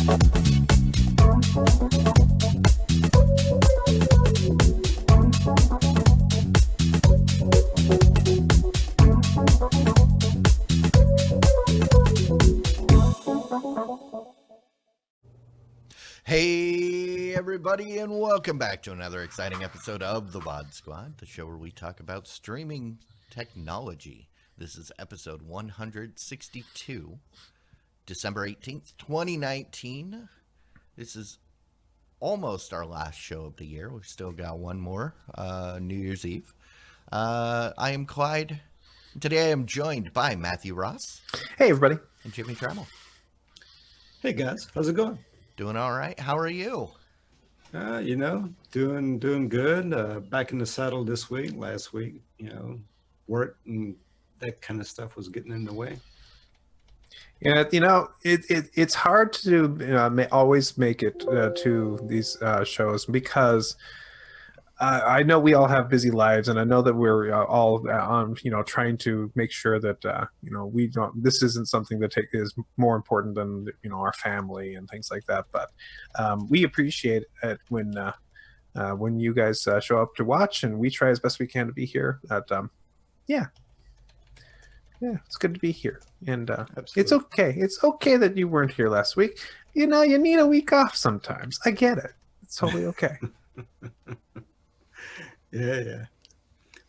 Hey, everybody, and welcome back to another exciting episode of The VOD Squad, the show where we talk about streaming technology. This is episode 162, December 18th, 2019. This is almost our last show of the year. We've still got one more, New Year's Eve. I am Clyde. Today I am joined by Matthew Ross. Hey, everybody. And Jimmy Trammell. Hey, guys. How's it going? Doing all right. How are you? Doing good. Back in the saddle this week. Last week, work and that kind of stuff was getting in the way. Yeah, it's hard to always make it to these shows because I know we all have busy lives, and I know that we're all trying to make sure that we don't. This isn't something that is more important than our family and things like that. But we appreciate it when you guys show up to watch, and we try as best we can to be here. Yeah, it's good to be here, and it's okay. It's okay that you weren't here last week. You need a week off sometimes. I get it. It's totally okay. Yeah.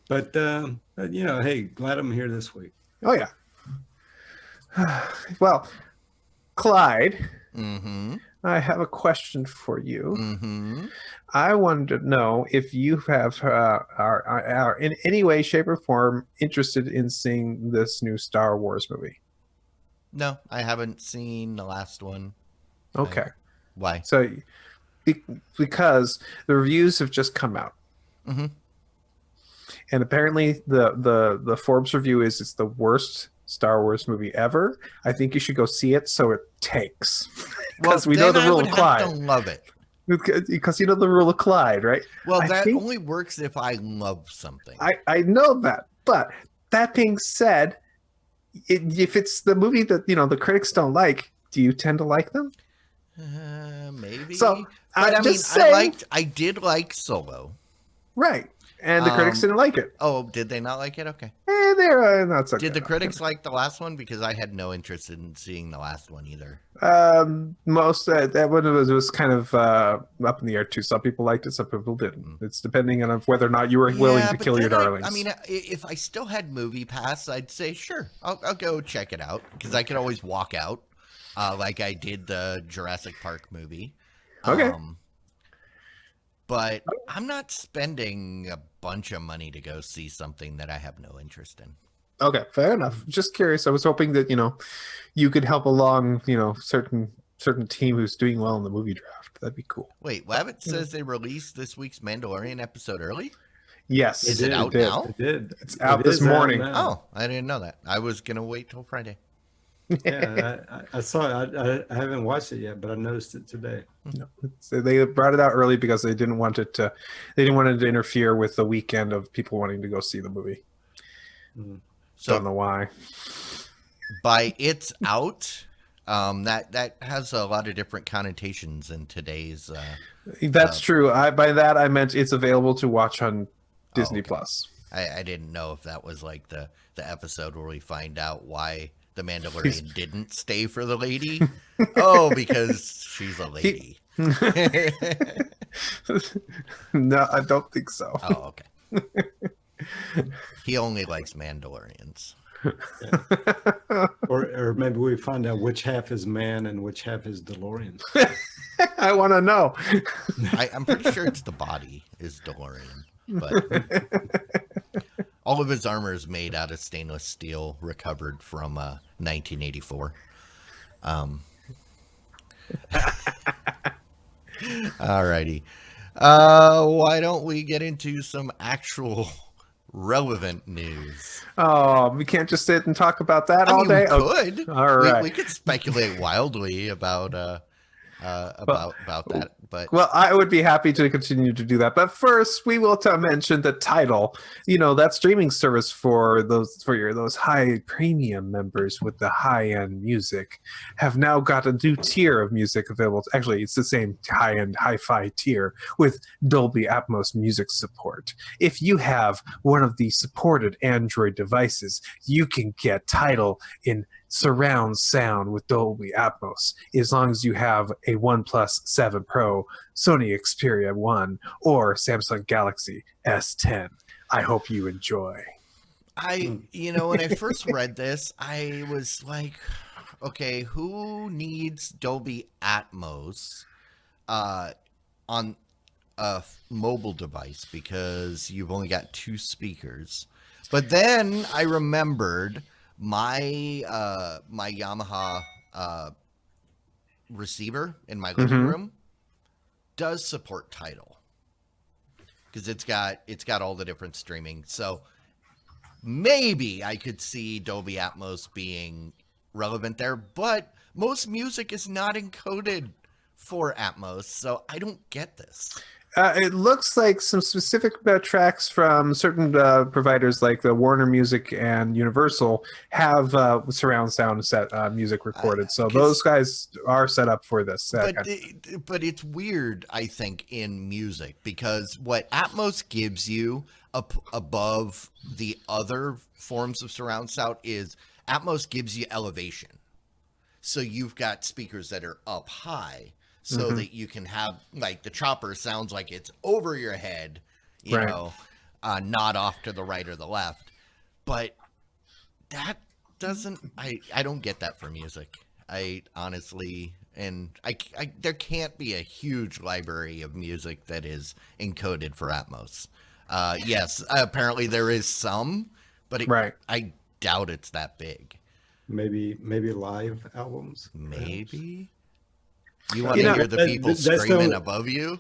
But hey, glad I'm here this week. Oh yeah. Well, Clyde, I have a question for you. I wanted to know if you have are in any way, shape, or form interested in seeing this new Star Wars movie. No, I haven't seen the last one. Okay. Why? So, because the reviews have just come out. And apparently the Forbes review is it's the worst Star Wars movie ever. I think you should go see it so it takes. Because we know the rule of Clyde. I don't love it. Because you know the rule of Clyde, right? Well, that only works if I love something. I know that. But that being said, if it's the movie that the critics don't like, do you tend to like them? Maybe. So I did like Solo. Right. And the critics didn't like it. Oh, did they not like it? Okay. They're not so good. Did the critics like the last one? Because I had no interest in seeing the last one either. Most that one was kind of up in the air too. Some people liked it, some people didn't. It's depending on whether or not you were willing to kill your darlings. If I still had Movie Pass, I'd say sure, I'll go check it out because I could always walk out, like I did the Jurassic Park movie. Okay. But I'm not spending a bunch of money to go see something that I have no interest in. Okay, fair enough. Just curious. I was hoping that, you could help along, certain team who's doing well in the movie draft. That'd be cool. Wait, Wabbit says they released this week's Mandalorian episode early? Yes. Is it out now? It did. It's out this morning. Oh, I didn't know that. I was going to wait till Friday. Yeah, I saw it. I haven't watched it yet, but I noticed it today. No, they brought it out early because they didn't want it to interfere with the weekend of people wanting to go see the movie. So don't know why. By it's out, that has a lot of different connotations in today's. That's true. By that I meant it's available to watch on Disney Plus. I didn't know if that was like the episode where we find out why the Mandalorian didn't stay for the lady. Oh, because she's a lady. No, I don't think so. Oh, okay. He only likes Mandalorians. Yeah. Or maybe we find out which half is man and which half is DeLorean. I want to know. I'm pretty sure it's the body is DeLorean, but all of his armor is made out of stainless steel, recovered from 1984. Alrighty. Why don't we get into some actual relevant news? Oh, we can't just sit and talk about that all day? We could. All right. We could speculate wildly about about that. But Well, I would be happy to continue to do that. But first, we will mention the title. That streaming service for those high premium members with the high end music have now got a new tier of music available. Actually, it's the same high end hi-fi tier with Dolby Atmos music support. If you have one of the supported Android devices, you can get Tidal in surround sound with Dolby Atmos as long as you have a OnePlus 7 Pro, Sony Xperia 1, or Samsung Galaxy S10. I hope you enjoy. When I first read this, I was like, okay, who needs Dolby Atmos on a mobile device because you've only got 2 speakers? But then I remembered my my Yamaha receiver in my living room does support Tidal because it's got all the different streaming. So maybe I could see Dolby Atmos being relevant there, but most music is not encoded for Atmos, so I don't get this. It looks like some specific tracks from certain providers like the Warner Music and Universal have surround sound set music recorded. So those guys are set up for this. But it's weird, I think, in music because what Atmos gives you up above the other forms of surround sound is Atmos gives you elevation. So you've got speakers that are up high, so that you can have, like, the chopper sounds like it's over your head, you know, not off to the right or the left. But that doesn't, I don't get that for music. I honestly, and I there can't be a huge library of music that is encoded for Atmos. Yes, apparently there is some, but I doubt it's that big. Maybe live albums. Maybe. You want to hear the people screaming above you?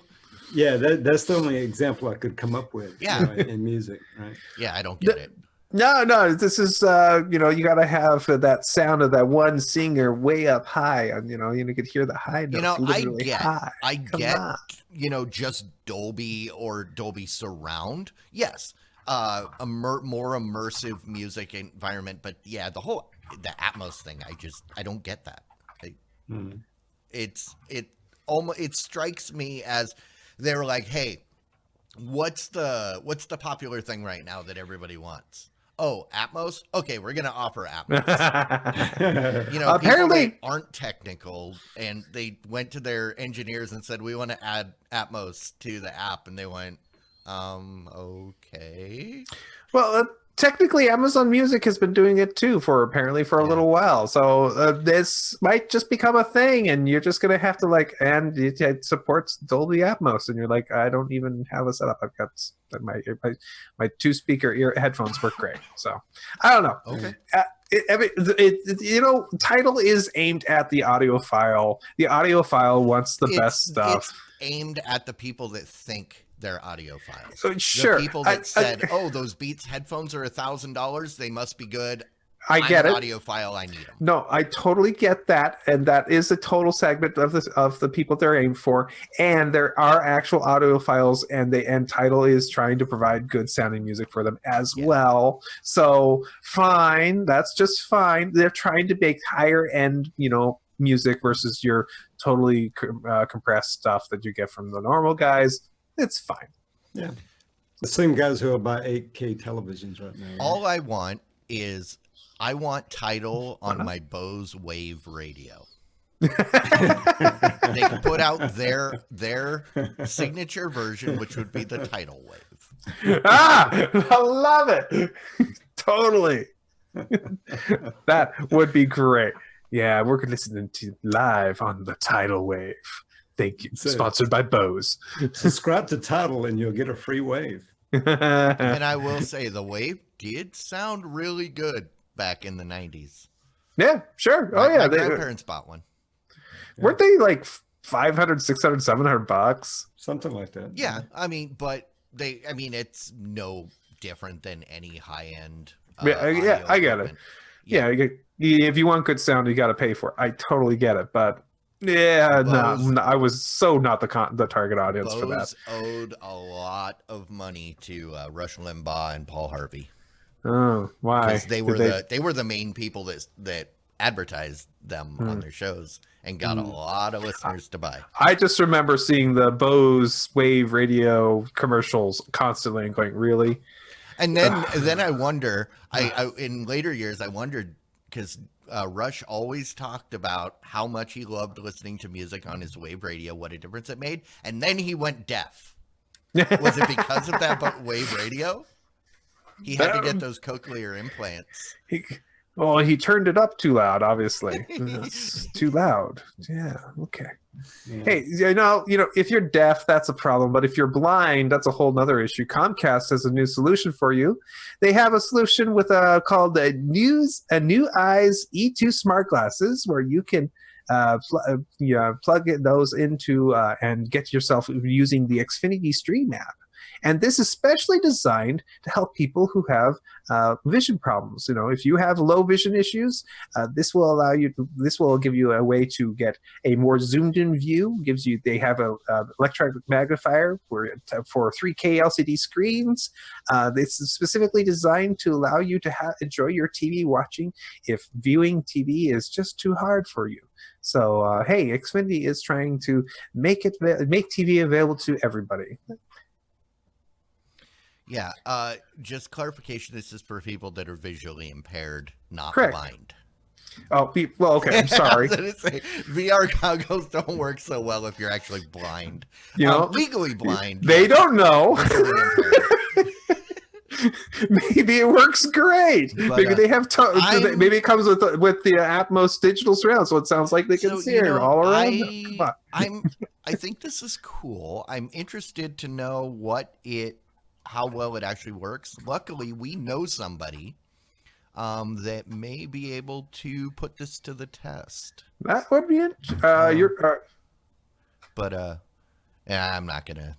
Yeah, that's the only example I could come up with. Yeah, in music, right? Yeah, I don't get it. No. This is you got to have that sound of that one singer way up high, and you could hear the high notes. I get, just Dolby or Dolby Surround. Yes, more immersive music environment, but yeah, the Atmos thing, I don't get that. It strikes me as they're like, hey, what's the popular thing right now that everybody wants? Oh, Atmos? Okay, we're gonna offer Atmos. Apparently people that aren't technical, and they went to their engineers and said, we want to add Atmos to the app, and they went, okay. Well, technically, Amazon Music has been doing it too for a little while. So this might just become a thing, and you're just gonna have to and it supports Dolby Atmos, and you're like, I don't even have a setup. I've got my 2-speaker headphones work great. So I don't know. Okay. Tidal is aimed at the audiophile. The audiophile wants the best stuff. It's aimed at the people that think they're audiophiles. So sure, the people that said, "Oh, those Beats headphones are $1,000. They must be good." I get it. Audiophile, I need them. No, I totally get that, and that is a total segment of the people they're aimed for. And there are actual audiophiles, and Tidal is trying to provide good sounding music for them as well. So fine, that's just fine. They're trying to make higher end, music versus your totally compressed stuff that you get from the normal guys. It's fine. Yeah. The same guys who are buy 8K televisions right now. Right? All I want is Tidal on my Bose Wave radio. They can put out their signature version, which would be the Tidal Wave. I love it. Totally. That would be great. Yeah, we're listening to live on the Tidal Wave. Thank you. Sponsored by Bose. Subscribe to Tidal and you'll get a free wave. And I will say the wave did sound really good back in the 90s. Yeah, sure. My grandparents bought one. Weren't they like $500, $600, $700? Something like that. Yeah, it's no different than any high-end I get it. Yeah, if you want good sound, you got to pay for it. I totally get it, but Yeah, Bose- no, I was so not the target audience for that. Bose owed a lot of money to Rush Limbaugh and Paul Harvey Oh, why? because they were the main people that advertised them on their shows and got a lot of listeners to buy. I just remember seeing the Bose Wave radio commercials constantly and going, really? And then I wonder, I in later years I wondered because Rush always talked about how much he loved listening to music on his wave radio, what a difference it made, and then he went deaf. Was it because of that wave radio? He had to get those cochlear implants. He turned it up too loud, obviously. It's too loud. Yeah, okay. Yeah. Hey, if you're deaf, that's a problem. But if you're blind, that's a whole nother issue. Comcast has a new solution for you. They have a solution with called the New Eyes E2 smart glasses, where you can plug those into and get yourself using the Xfinity Stream app. And this is specially designed to help people who have vision problems. If you have low vision issues, this will give you a way to get a more zoomed in view. They have a electronic magnifier for 3K LCD screens. This is specifically designed to allow you to enjoy your TV watching if viewing TV is just too hard for you. So, hey, Xfinity is trying to make TV available to everybody. Yeah, just clarification, this is for people that are visually impaired, not Correct. blind. Oh, well, okay, I'm sorry. I was gonna say, VR goggles don't work so well if you're actually blind. Legally blind. They don't know. Visually impaired. Maybe it works great. But, maybe they have maybe it comes with the Atmos digital surround, so it sounds like they can see it all around. Come on. I think this is cool. I'm interested to know how well it actually works. Luckily, we know somebody that may be able to put this to the test. That would be it. But I'm not gonna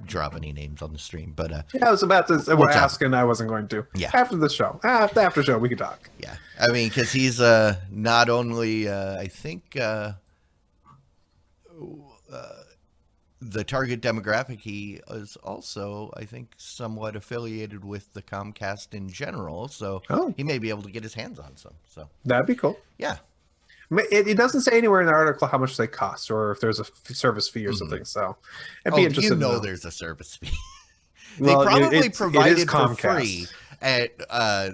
drop any names on the stream. But I was about to ask, and I wasn't going to. Yeah. After the show, after show, we could talk. Yeah, I mean, because he's not only I think. The target demographic, he is also, I think, somewhat affiliated with the Comcast in general, so he may be able to get his hands on some. So that'd be cool. Yeah. It doesn't say anywhere in the article how much they cost or if there's a service fee or something. So I'd be interested. You know, to know. There's a service fee. Well, they probably provide it for Comcast. free.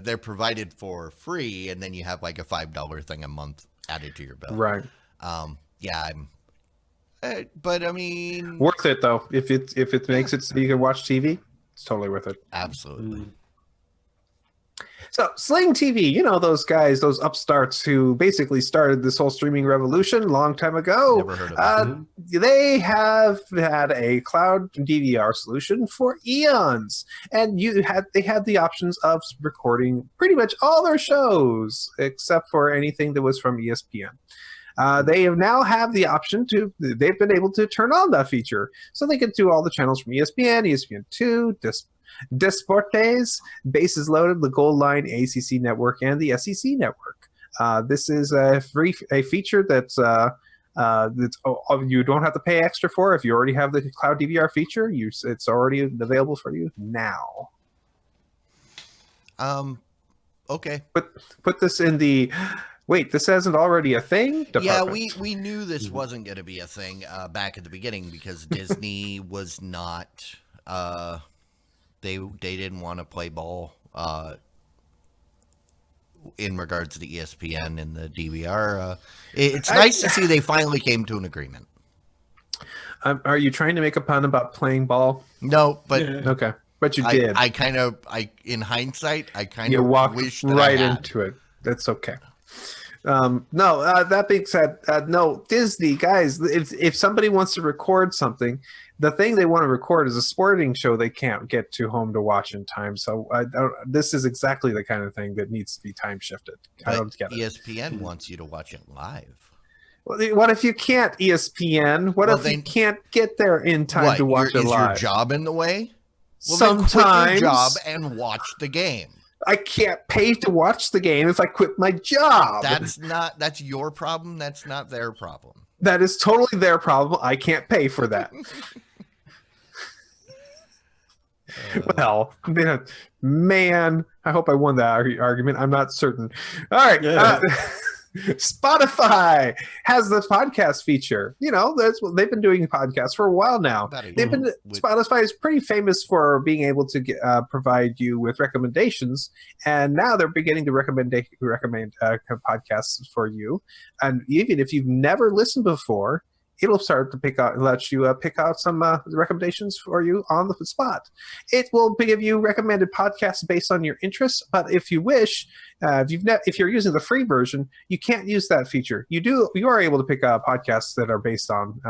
They're provided for free, and then you have like a $5 thing a month added to your bill. Right. Yeah. But I mean, worth it though. If it makes it so you can watch TV, it's totally worth it. Absolutely. So Sling TV, those guys, those upstarts who basically started this whole streaming revolution a long time ago. Never heard of it. They have had a cloud DVR solution for eons, and they had the options of recording pretty much all their shows except for anything that was from ESPN. They now have the option they've been able to turn on that feature. So they can do all the channels from ESPN, ESPN2, Desportes, Bases Loaded, the Gold Line, ACC Network, and the SEC Network. This is a feature that's you don't have to pay extra for. If you already have the Cloud DVR feature, it's already available for you now. Okay. Put this in the... Wait, this isn't already a thing? Department. Yeah, we knew this wasn't going to be a thing back at the beginning because Disney was not. They didn't want to play ball in regards to the ESPN and the DVR. It's nice to see they finally came to an agreement. Are you trying to make a pun about playing ball? No, but okay, but you did. In hindsight, I kind of wish that right into it. That's okay. That being said, no, Disney guys, if somebody wants to record something, the thing they want to record is a sporting show they can't get to home to watch in time. So this is exactly the kind of thing that needs to be time shifted. I don't get it. ESPN wants you to watch it live. Well, what if you can't, ESPN? What if you can't get there in time to watch it live? Is your job in the way? Well, sometimes. Then quit your job and watch the game. I can't pay to watch the game if I quit my job. That's your problem. That's not their problem. That is totally their problem. I can't pay for that. Well, man, I hope I won that argument. I'm not certain. All right. Yeah. Spotify has the podcast feature. You know, that's what they've been doing podcasts for a while now. About a They've year. been Spotify is pretty famous for being able to provide you with recommendations, and now they're beginning to recommend podcasts for you. And even if you've never listened before, it'll start to let you pick out some recommendations for you on the spot. It will give you recommended podcasts based on your interests, but if you wish, if you're using the free version, you can't use that feature. You are able to pick podcasts that are based on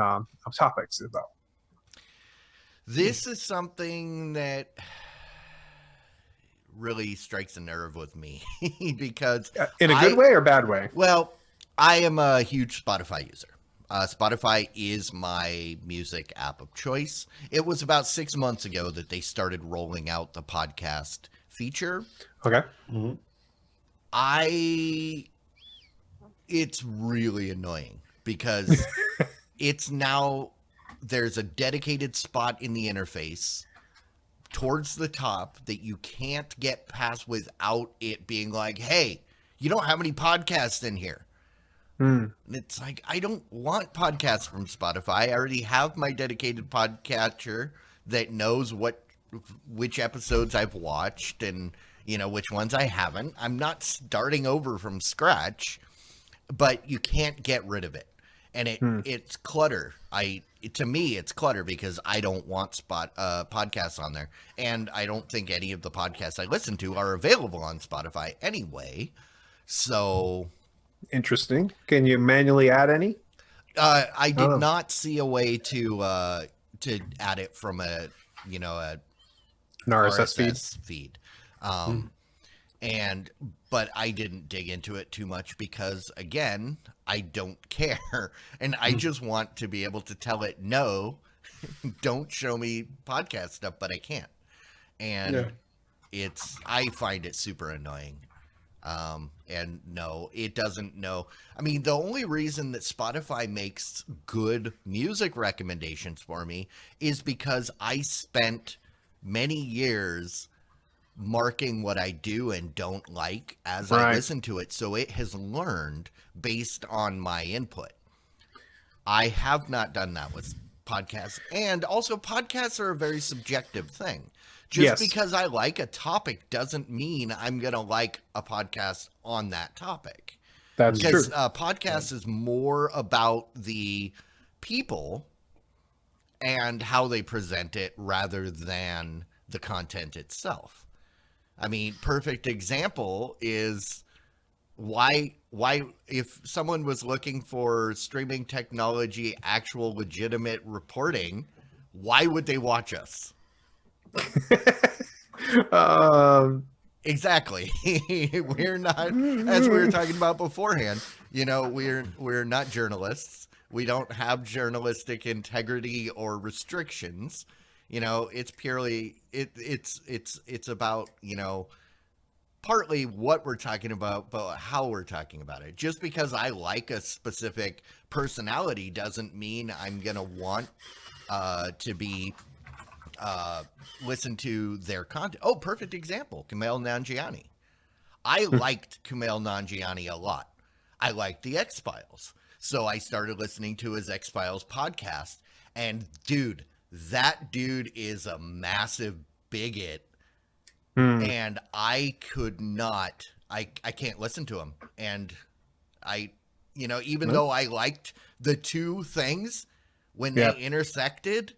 topics, though. This is something that really strikes a nerve with me because In a good way or bad way? Well, I am a huge Spotify user. Spotify is my music app of choice. It was about 6 months ago that they started rolling out the podcast feature. Okay. Mm-hmm. It's really annoying because it's now, there's a dedicated spot in the interface towards the top that you can't get past without it being like, hey, you don't have any podcasts in here. And it's like, I don't want podcasts from Spotify. I already have my dedicated podcatcher that knows which episodes I've watched and, you know, which ones I haven't. I'm not starting over from scratch, but you can't get rid of it. And it's clutter. To me, it's clutter because I don't want podcasts on there. And I don't think any of the podcasts I listen to are available on Spotify anyway. So... Interesting. Can you manually add any? I did not see a way to add it from an RSS feed. But I didn't dig into it too much because, again, I don't care, and I just want to be able to tell it no, don't show me podcast stuff, but I can't, and I find it super annoying. And no, it doesn't know. I mean, the only reason that Spotify makes good music recommendations for me is because I spent many years marking what I do and don't like as I listen to it. So it has learned based on my input. I have not done that with podcasts. And also, podcasts are a very subjective thing. Just because I like a topic doesn't mean I'm going to like a podcast on that topic. That's true. Because podcast is more about the people and how they present it rather than the content itself. I mean, perfect example is why if someone was looking for streaming technology, actual legitimate reporting, why would they watch us? Exactly. We're not, as we were talking about beforehand, you know, we're not journalists. We don't have journalistic integrity or restrictions. You know, it's purely it's about, you know, partly what we're talking about, but how we're talking about it. Just because I like a specific personality doesn't mean I'm gonna want to be listen to their content. Oh, perfect example, Kumail Nanjiani. I liked Kumail Nanjiani a lot. I liked the X-Files. So I started listening to his X-Files podcast. And dude, that dude is a massive bigot. And I could not, I can't listen to him. And I, you know, even though I liked the two things, when they intersected,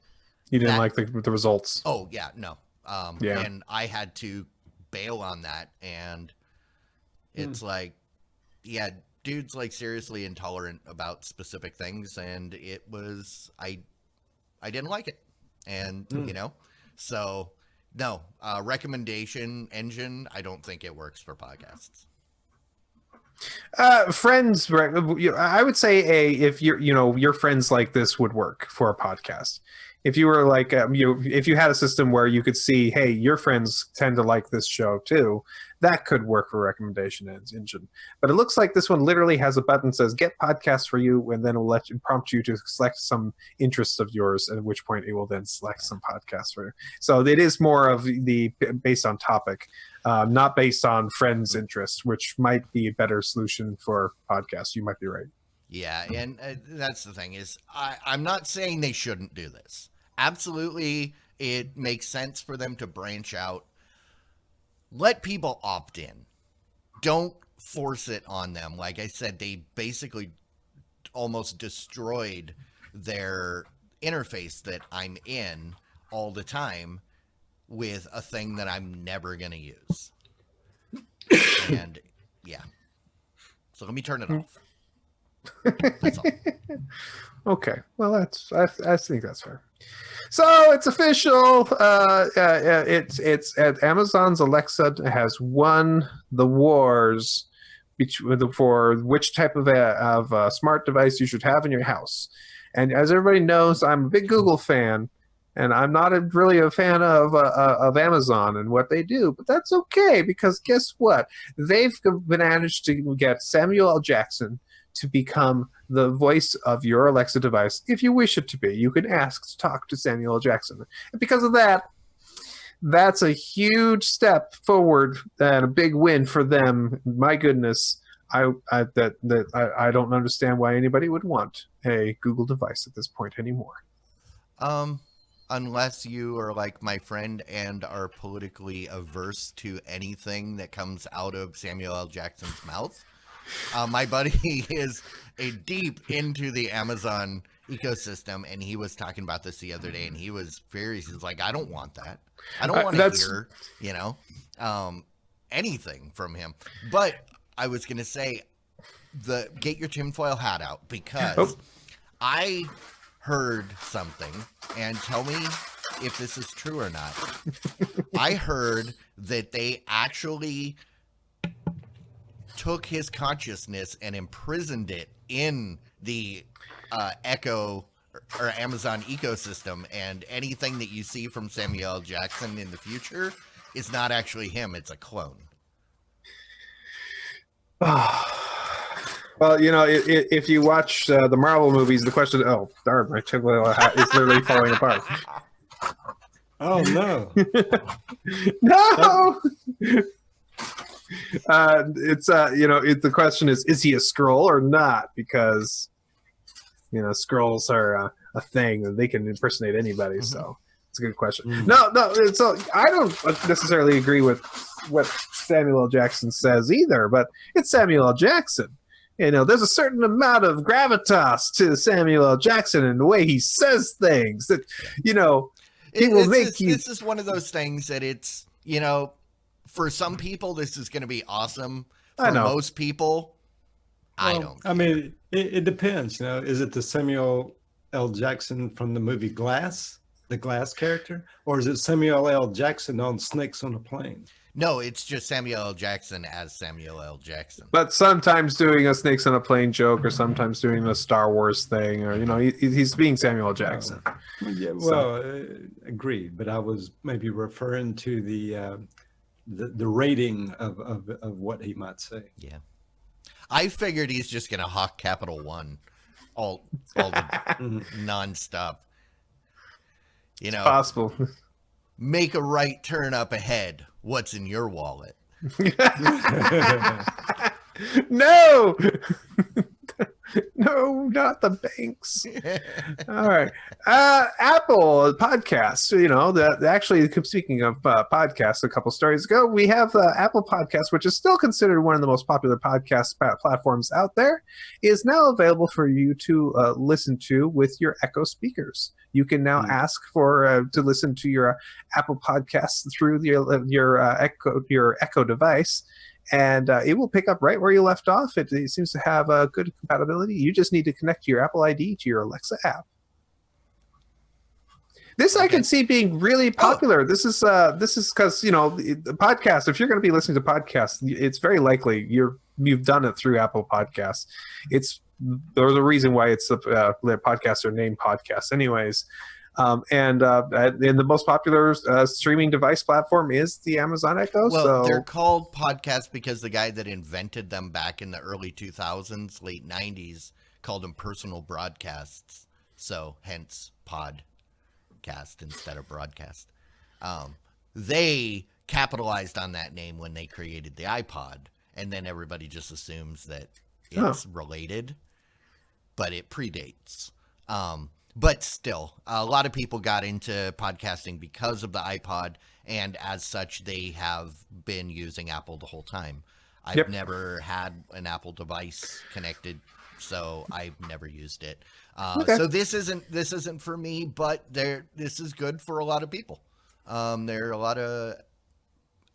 you didn't like the results. Oh yeah, no. And I had to bail on that, and it's like, yeah, dude's like seriously intolerant about specific things, and it was I didn't like it, and you know, so no recommendation engine. I don't think it works for podcasts. Friends, I would say if you're, you know, your friends like this would work for a podcast. If you were like if you had a system where you could see, hey, your friends tend to like this show too, that could work for recommendation engine. But it looks like this one literally has a button that says get podcasts for you, and then it will prompt you to select some interests of yours, at which point it will then select some podcasts for you. So it is more of the based on topic, not based on friends' interest, which might be a better solution for podcasts. You might be right. Yeah, and that's the thing is I'm not saying they shouldn't do this. Absolutely, it makes sense for them to branch out. Let people opt in. Don't force it on them. Like I said, they basically almost destroyed their interface that I'm in all the time with a thing that I'm never going to use. And yeah. So let me turn it off. That's all. Okay, well, I think that's fair. So it's official. It's at Amazon's Alexa has won the wars for which type of smart device you should have in your house. And as everybody knows, I'm a big Google fan, and I'm not really a fan of Amazon and what they do. But that's okay, because guess what? They've managed to get Samuel L. Jackson to become the voice of your Alexa device if you wish it to be. You can ask to talk to Samuel L. Jackson. And because of that, that's a huge step forward and a big win for them. My goodness, I don't understand why anybody would want a Google device at this point anymore. Unless you are like my friend and are politically averse to anything that comes out of Samuel L. Jackson's mouth. My buddy is deep into the Amazon ecosystem, and he was talking about this the other day, and he's like, I don't want that. I don't want to hear, anything from him. But I was going to say, get your tinfoil hat out, because I heard something, and tell me if this is true or not. I heard that they actually took his consciousness and imprisoned it in the Echo or Amazon ecosystem, and anything that you see from Samuel L. Jackson in the future is not actually him, it's a clone. Well, if you watch the Marvel movies, the question, oh, darn, my tinfoil hat is literally falling apart. Oh, no. No! The question is he a Skrull or not? Because Skrulls are a thing, and they can impersonate anybody. So it's a good question. No, so I don't necessarily agree with what Samuel L. Jackson says either, but it's Samuel L. Jackson. There's a certain amount of gravitas to Samuel L. Jackson and the way he says things that he will make you. This is one of those things that it's for some people, this is going to be awesome. For most people, I don't. I mean, it depends. Is it the Samuel L. Jackson from the movie Glass, the Glass character, or is it Samuel L. Jackson on Snakes on a Plane? No, it's just Samuel L. Jackson as Samuel L. Jackson. But sometimes doing a Snakes on a Plane joke, or sometimes doing a Star Wars thing, or he's being Samuel L. Jackson. Yeah, well, agreed. But I was maybe referring to the rating of what he might say. Yeah, I figured he's just gonna hawk Capital One all the nonstop. It's possible. Make a right turn up ahead. What's in your wallet? No. No, not the banks. All right. Apple podcasts, actually, speaking of podcasts, a couple stories ago, we have Apple Podcasts, which is still considered one of the most popular podcast platforms out there, is now available for you to listen to with your Echo speakers. You can now ask for to listen to your Apple Podcasts through your Echo device, and it will pick up right where you left off. It seems to have a good compatibility. You just need to connect your Apple ID to your Alexa app. This I can see being really popular. This is because the podcast. If you're going to be listening to podcasts, it's very likely you've done it through Apple Podcasts. There's a reason why it's the podcasts are named podcasts, anyways. And the most popular streaming device platform is the Amazon Echo. Well, they're So called podcasts because the guy that invented them back in the early 2000s, late 90s, called them personal broadcasts. So, hence podcast instead of broadcast. They capitalized on that name when they created the iPod, and then everybody just assumes that it's related, but it predates. But still, a lot of people got into podcasting because of the iPod, and as such, they have been using Apple the whole time. I've Yep. never had an Apple device connected, so I've never used it. Okay. So this isn't for me, but this is good for a lot of people. There are a lot of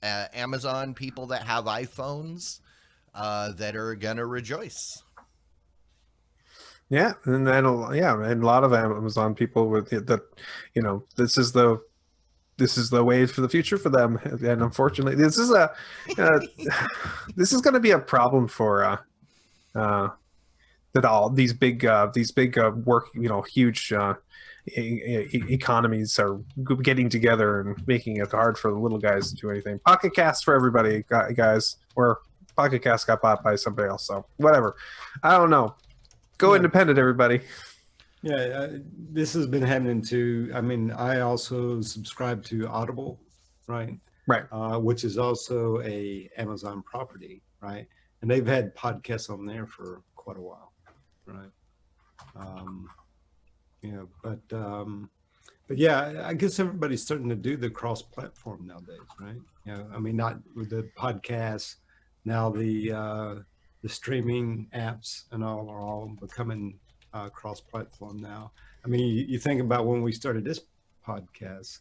Amazon people that have iPhones that are gonna rejoice. yeah, and then and a lot of Amazon people with it that, this is the way for the future for them. And unfortunately, this is this is going to be a problem for that all these big work, huge economies are getting together and making it hard for the little guys to do anything. Pocket Cast for everybody, guys. Or Pocket Cast got bought by somebody else, so whatever. I don't know. Go independent, everybody. Yeah, this has been happening too. I mean, I also subscribe to Audible, right? Right. Which is also a Amazon property, right? And they've had podcasts on there for quite a while, right? But yeah, I guess everybody's starting to do the cross-platform nowadays, right? I mean, not with the podcasts, now the streaming apps and all are all becoming cross-platform now. I mean, you think about when we started this podcast,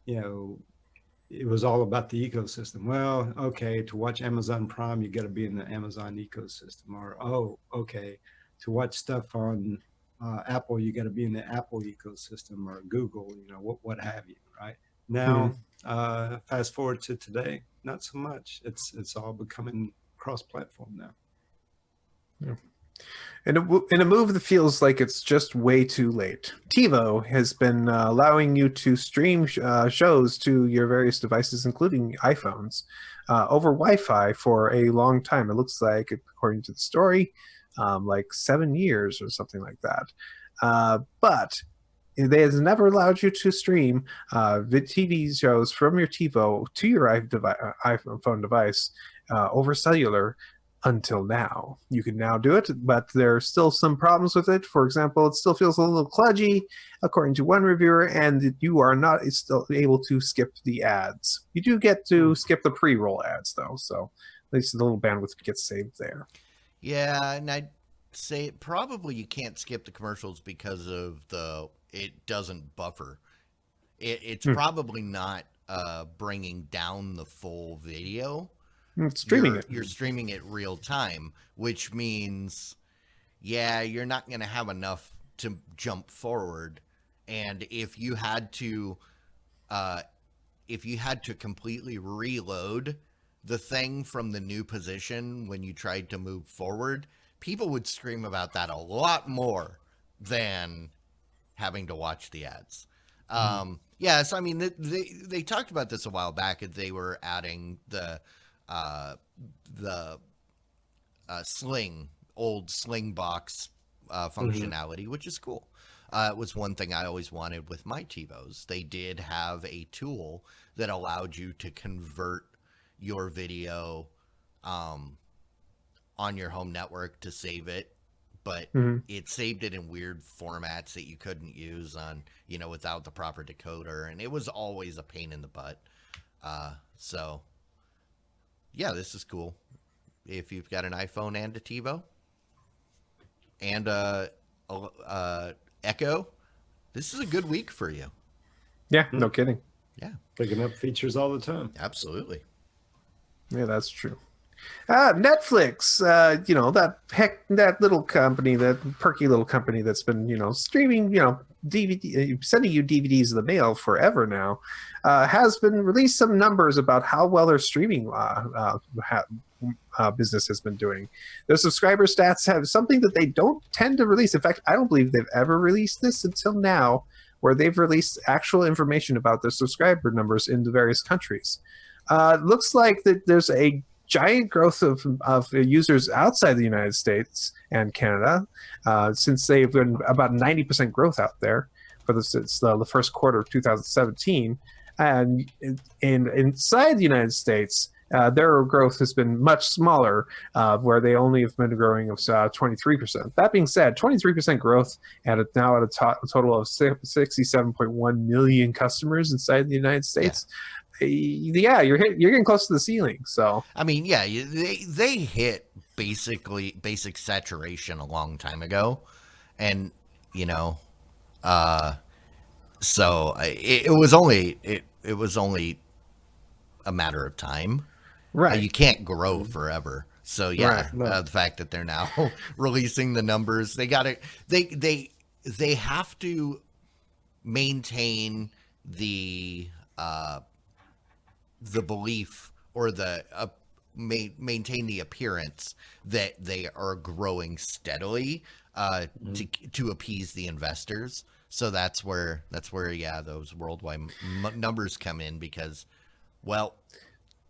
it was all about the ecosystem. Well, okay, to watch Amazon Prime, you got to be in the Amazon ecosystem. Or, okay, to watch stuff on Apple, you got to be in the Apple ecosystem, or Google, what have you, right? Now, fast forward to today, not so much. It's all becoming cross-platform now. Yeah. In a move that feels like it's just way too late, TiVo has been allowing you to stream shows to your various devices, including iPhones, over Wi-Fi for a long time. It looks like, according to the story, like 7 years or something like that. But they has never allowed you to stream TV shows from your TiVo to your iPhone device over cellular until now. You can now do it, but there are still some problems with it. For example, it still feels a little kludgy, according to one reviewer, and you are not still able to skip the ads. You do get to skip the pre-roll ads, though, so at least the little bandwidth gets saved there. Yeah, and I'd say probably you can't skip the commercials because of it doesn't buffer. It's probably not bringing down the full video. You're streaming it real time, which means, you're not going to have enough to jump forward. And if you had to completely reload the thing from the new position when you tried to move forward, people would scream about that a lot more than having to watch the ads. Yes, I mean, they talked about this a while back. They were adding the old sling box functionality, which is cool. It was one thing I always wanted with my TiVos. They did have a tool that allowed you to convert your video on your home network to save it, but it saved it in weird formats that you couldn't use on, without the proper decoder, and it was always a pain in the butt. So yeah, this is cool. If you've got an iPhone and a TiVo and a Echo, this is a good week for you. Yeah, no kidding. Yeah, picking up features all the time. Absolutely. Yeah, that's true. Netflix, that little company, that perky little company that's been, streaming, DVD, sending you DVDs in the mail forever now, has been released some numbers about how well their streaming business has been doing. Their subscriber stats have something that they don't tend to release. In fact, I don't believe they've ever released this until now, where they've released actual information about their subscriber numbers in the various countries. Looks like that there's a giant growth of users outside the United States and Canada, since they've been about 90% growth out there for the first quarter of 2017. And inside the United States, their growth has been much smaller, where they only have been growing of 23%. That being said, 23% growth now at a total of 67.1 million customers inside the United States. Yeah, you're getting close to the ceiling. So I mean, yeah, they hit basic saturation a long time ago, and you know, so it was only a matter of time. right, You can't grow forever. So yeah, right. No. the fact that they're now releasing the numbers, they got to they have to maintain the belief or maintain the appearance that they are growing steadily to appease the investors. So that's where yeah, those worldwide numbers come in, because, well,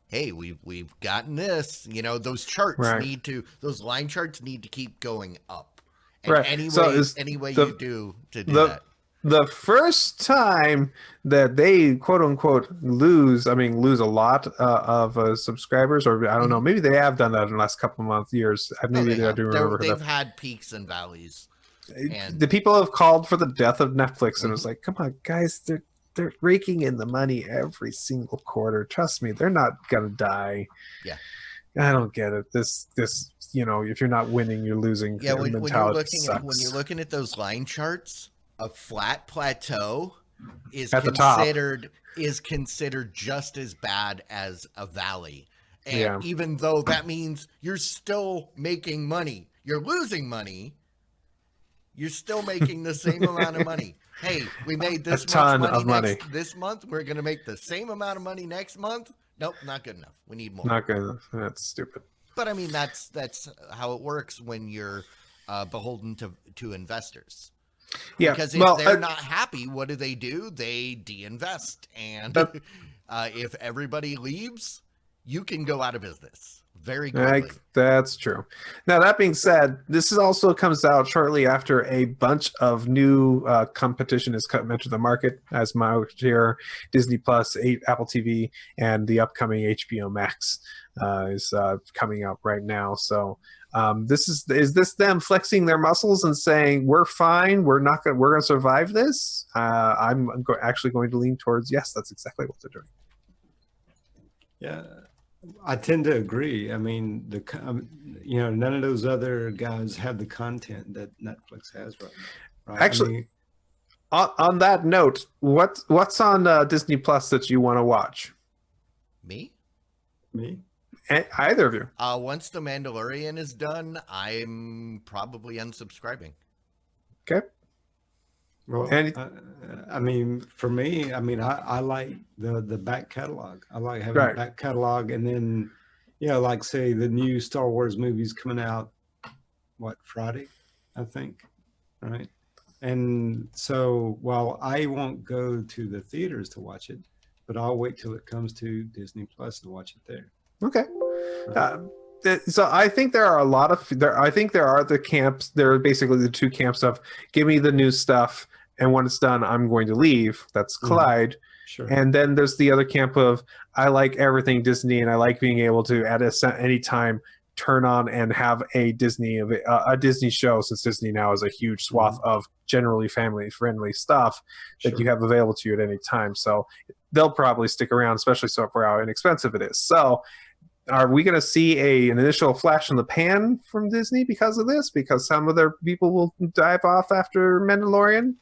hey, we've gotten this. You know, those charts Right. those line charts need to keep going up. And Right. So is any way the you do to do the that. the first time that they quote unquote lose a lot of subscribers, or I don't know, maybe they have done that in the last couple of months, years. No, Maybe they I have. do remember They've that. had peaks and valleys, and The people have called for the death of Netflix, and it was Mhm. like, come on, guys, they're raking in the money every single quarter. Trust me, they're not gonna die. yeah. I don't get it. This if you're not winning, you're losing. Yeah, when you're Mentality looking sucks. at those line charts, a flat plateau At the top, is considered just as bad as a valley. And yeah, even though that means you're still making money, you're losing money, you're still making the same amount of money. Hey, we made a this much ton money of money. this month, we're going to make the same amount of money next month. Nope, not good enough. We need more. Not good. That's stupid. But I mean, that's how it works when you're beholden to investors. Yeah. Because if Well, they're not happy, what do? They de-invest, and uh, if everybody leaves, you can go out of business very quickly. that's true. Now, that being said, this is also comes out shortly after a bunch of new competition is entered the market, as my here, Disney Plus, Apple TV, and the upcoming HBO Max is coming out right now. So this is this them flexing their muscles and saying we're fine, we're gonna survive this? Actually going to lean towards yes, that's exactly what they're doing. Yeah, I tend to agree. I mean, none of those other guys have the content that Netflix has right now. Right? Actually, I mean, on that note, what's on Disney Plus that you want to watch? Me? me. Either of you? Once The Mandalorian is done, I'm probably unsubscribing. Okay. Well, I mean, for me, I mean, I like the back catalog. I like having Right. the back catalog, and then, like say the new Star Wars movies coming out, Friday, I think, right? And so, while I won't go to the theaters to watch it, but I'll wait till it comes to Disney Plus and watch it there. Okay. So I think there are a lot of I think there are the camps. There are basically the two camps of give me the new stuff, and when it's done, I'm going to leave. That's Clyde. Sure. And then there's the other camp of I like everything Disney, and I like being able to at any time turn on and have a Disney show, since Disney now is a huge swath of generally family friendly stuff that you have available to you at any time. So they'll probably stick around, especially for how inexpensive it is. So are we going to see an initial flash in the pan from Disney because of this? Because some of their people will dive off after Mandalorian?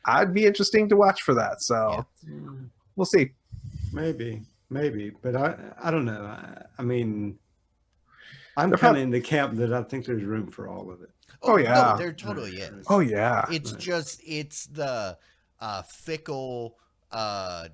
I'd be interesting to watch for that. So we'll see. Maybe, but I don't know. I mean, I'm kind of in the camp that I think there's room for all of it. Oh yeah, no, there totally is. Oh yeah, it's just it's the fickle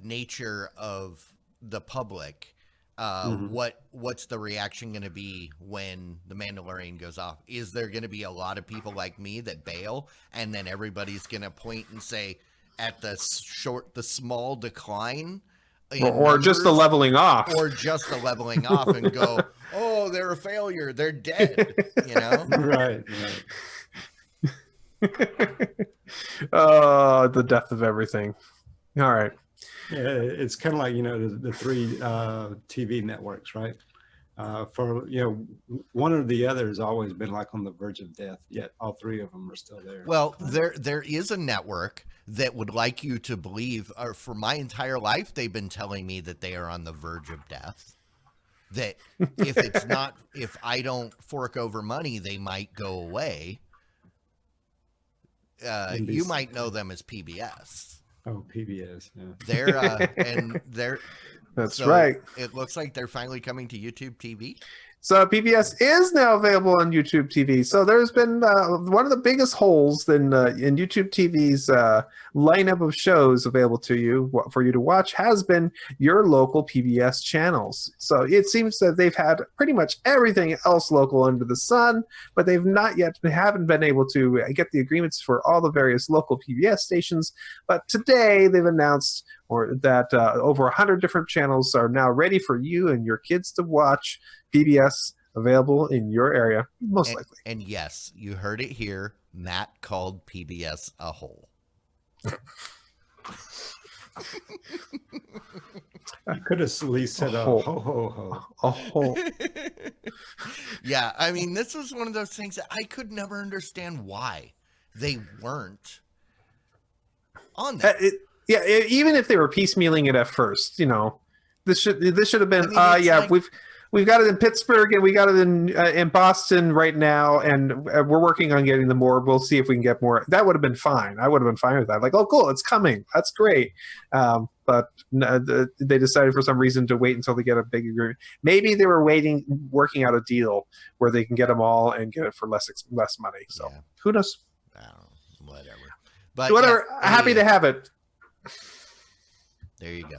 nature of the public what's the reaction going to be when the Mandalorian goes off? Is there going to be a lot of people like me that bail, and then everybody's going to point and say at the small decline or just the numbers, leveling off, or just the leveling off, and go, oh, they're a failure, they're dead, Right. Oh, the death of everything. All right. Yeah, it's kind of like the three TV networks, right? For one or the other has always been like on the verge of death. Yet all three of them are still there. Well, there is a network that would like you to believe, or for my entire life, they've been telling me that they are on the verge of death. That if I don't fork over money, they might go away. You might know them as PBS. Oh, PBS. Yeah. That's right. It looks like they're finally coming to YouTube TV. So PBS is now available on YouTube TV. So there's been one of the biggest holes in YouTube TV's lineup of shows available to you for you to watch has been your local PBS channels. So it seems that they've had pretty much everything else local under the sun, but they've haven't been able to get the agreements for all the various local PBS stations. But today they've announced that over 100 different channels are now ready for you and your kids to watch. PBS available in your area, most likely. And yes, you heard it here. Matt called PBS a hole. I could have at least said a ho ho ho. A hole. Yeah, I mean, this was one of those things that I could never understand why they weren't on there. Even if they were piecemealing it at first, this should have been. We've got it in Pittsburgh and we got it in Boston right now, and we're working on getting them more. We'll see if we can get more. That would have been fine. I would have been fine with that. Like, oh, cool, it's coming. That's great. But they decided for some reason to wait until they get a big agreement. Maybe they were working out a deal where they can get them all and get it for less money. So who knows? Whatever. But whatever. Happy to have it. There you go.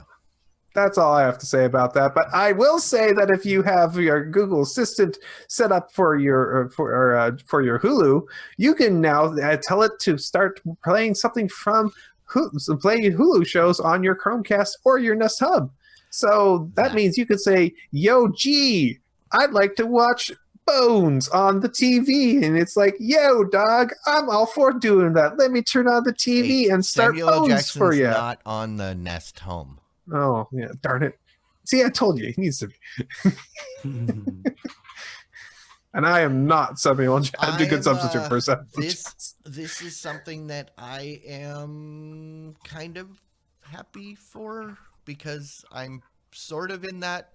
That's all I have to say about that. But I will say that if you have your Google Assistant set up for your Hulu, you can now tell it to start playing something from playing Hulu shows on your Chromecast or your Nest Hub. So that means you could say, "Yo, G, I'd like to watch Bones on the TV," and it's like, "Yo, dog, I'm all for doing that. Let me turn on the TV and start Samuel Bones for you." Not on the Nest Home. Oh, yeah, darn it. See, I told you, he needs to be. And I am not Samuel Jackson, a good substitute for Samuel Jackson. This is something that I am kind of happy for, because I'm sort of in that,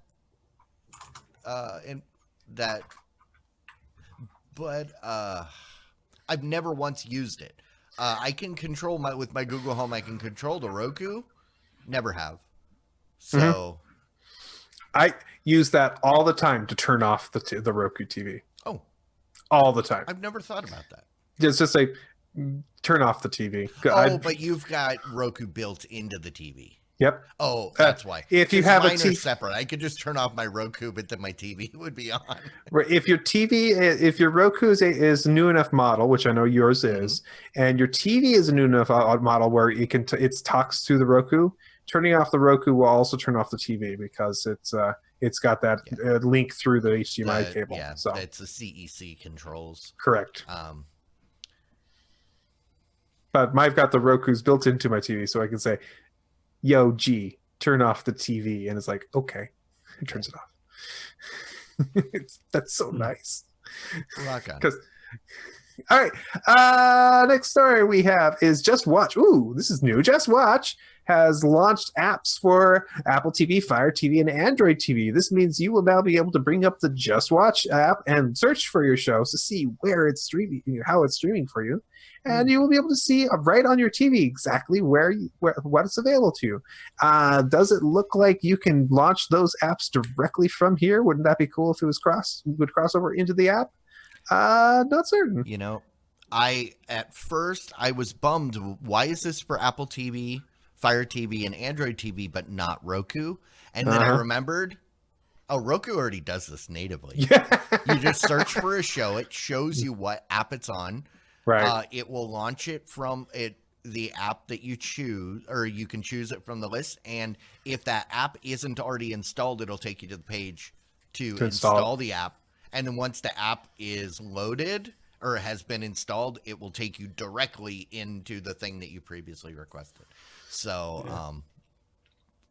but I've never once used it. I can control with my Google Home, I can control the Roku. Never have. So I use that all the time to turn off the Roku TV. Oh, all the time. I've never thought about that. It's just like turn off the TV. But you've got Roku built into the TV. Yep. Oh, that's why. If you have mine are separate, I could just turn off my Roku, but then my TV would be on. If your Roku is a new enough model, which I know yours is, and your TV is a new enough model where it talks to the Roku. Turning off the Roku will also turn off the TV because it's got that link through the HDMI cable. Yeah, so it's the CEC controls. Correct. But I've got the Roku's built into my TV, so I can say, "Yo, G, turn off the TV," and it's like, okay, it turns it off. That's so nice. Rock on. All right. Next story we have is Just Watch. Ooh, this is new. Just Watch has launched apps for Apple TV, Fire TV, and Android TV. This means you will now be able to bring up the Just Watch app and search for your shows to see where it's streaming, how it's streaming for you. And you will be able to see right on your TV exactly what it's available to you. Does it look like you can launch those apps directly from here? Wouldn't that be cool if it would cross over into the app? Not certain. At first I was bummed. Why is this for Apple TV, Fire TV, and Android TV, but not Roku? And then I remembered Oh, Roku already does this natively. Yeah. You just search for a show. It shows you what app it's on. Right. It will launch it from the app that you choose, or you can choose it from the list. And if that app isn't already installed, it'll take you to the page to install the app. And then once the app is loaded or has been installed, it will take you directly into the thing that you previously requested. So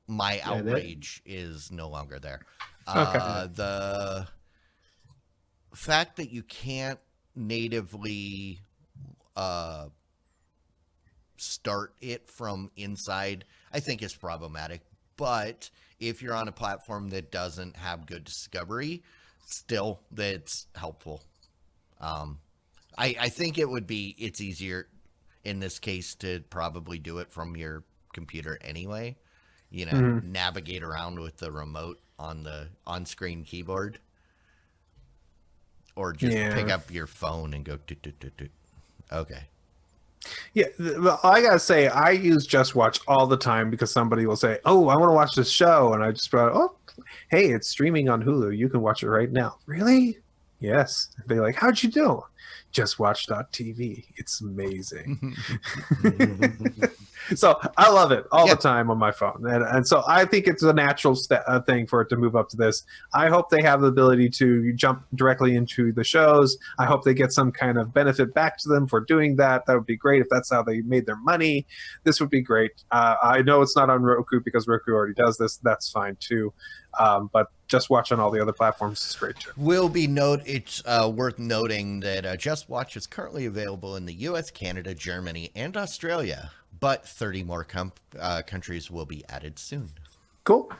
my outrage is no longer there. Okay. The fact that you can't natively start it from inside, I think is problematic. But if you're on a platform that doesn't have good discovery, still that's helpful. I think it's easier in this case to probably do it from your computer anyway. Navigate around with the remote on the on-screen keyboard, or just pick up your phone and go okay. Yeah, well, I gotta say, I use Just Watch all the time because somebody will say, "Oh, I want to watch this show," and I just brought, "Oh, hey, it's streaming on Hulu. You can watch it right now." Really? Yes. They're like, "How'd you do?" JustWatch.tv. It's amazing. So I love it all the time on my phone, and so I think it's a natural thing for it to move up to this. I hope they have the ability to jump directly into the shows. I hope they get some kind of benefit back to them for doing that. That would be great if that's how they made their money. This would be great. I know it's not on Roku because Roku already does this. That's fine too. But Just Watch on all the other platforms is great too. It's worth noting that Just Watch is currently available in the U.S., Canada, Germany, and Australia, but 30 more countries will be added soon. Cool.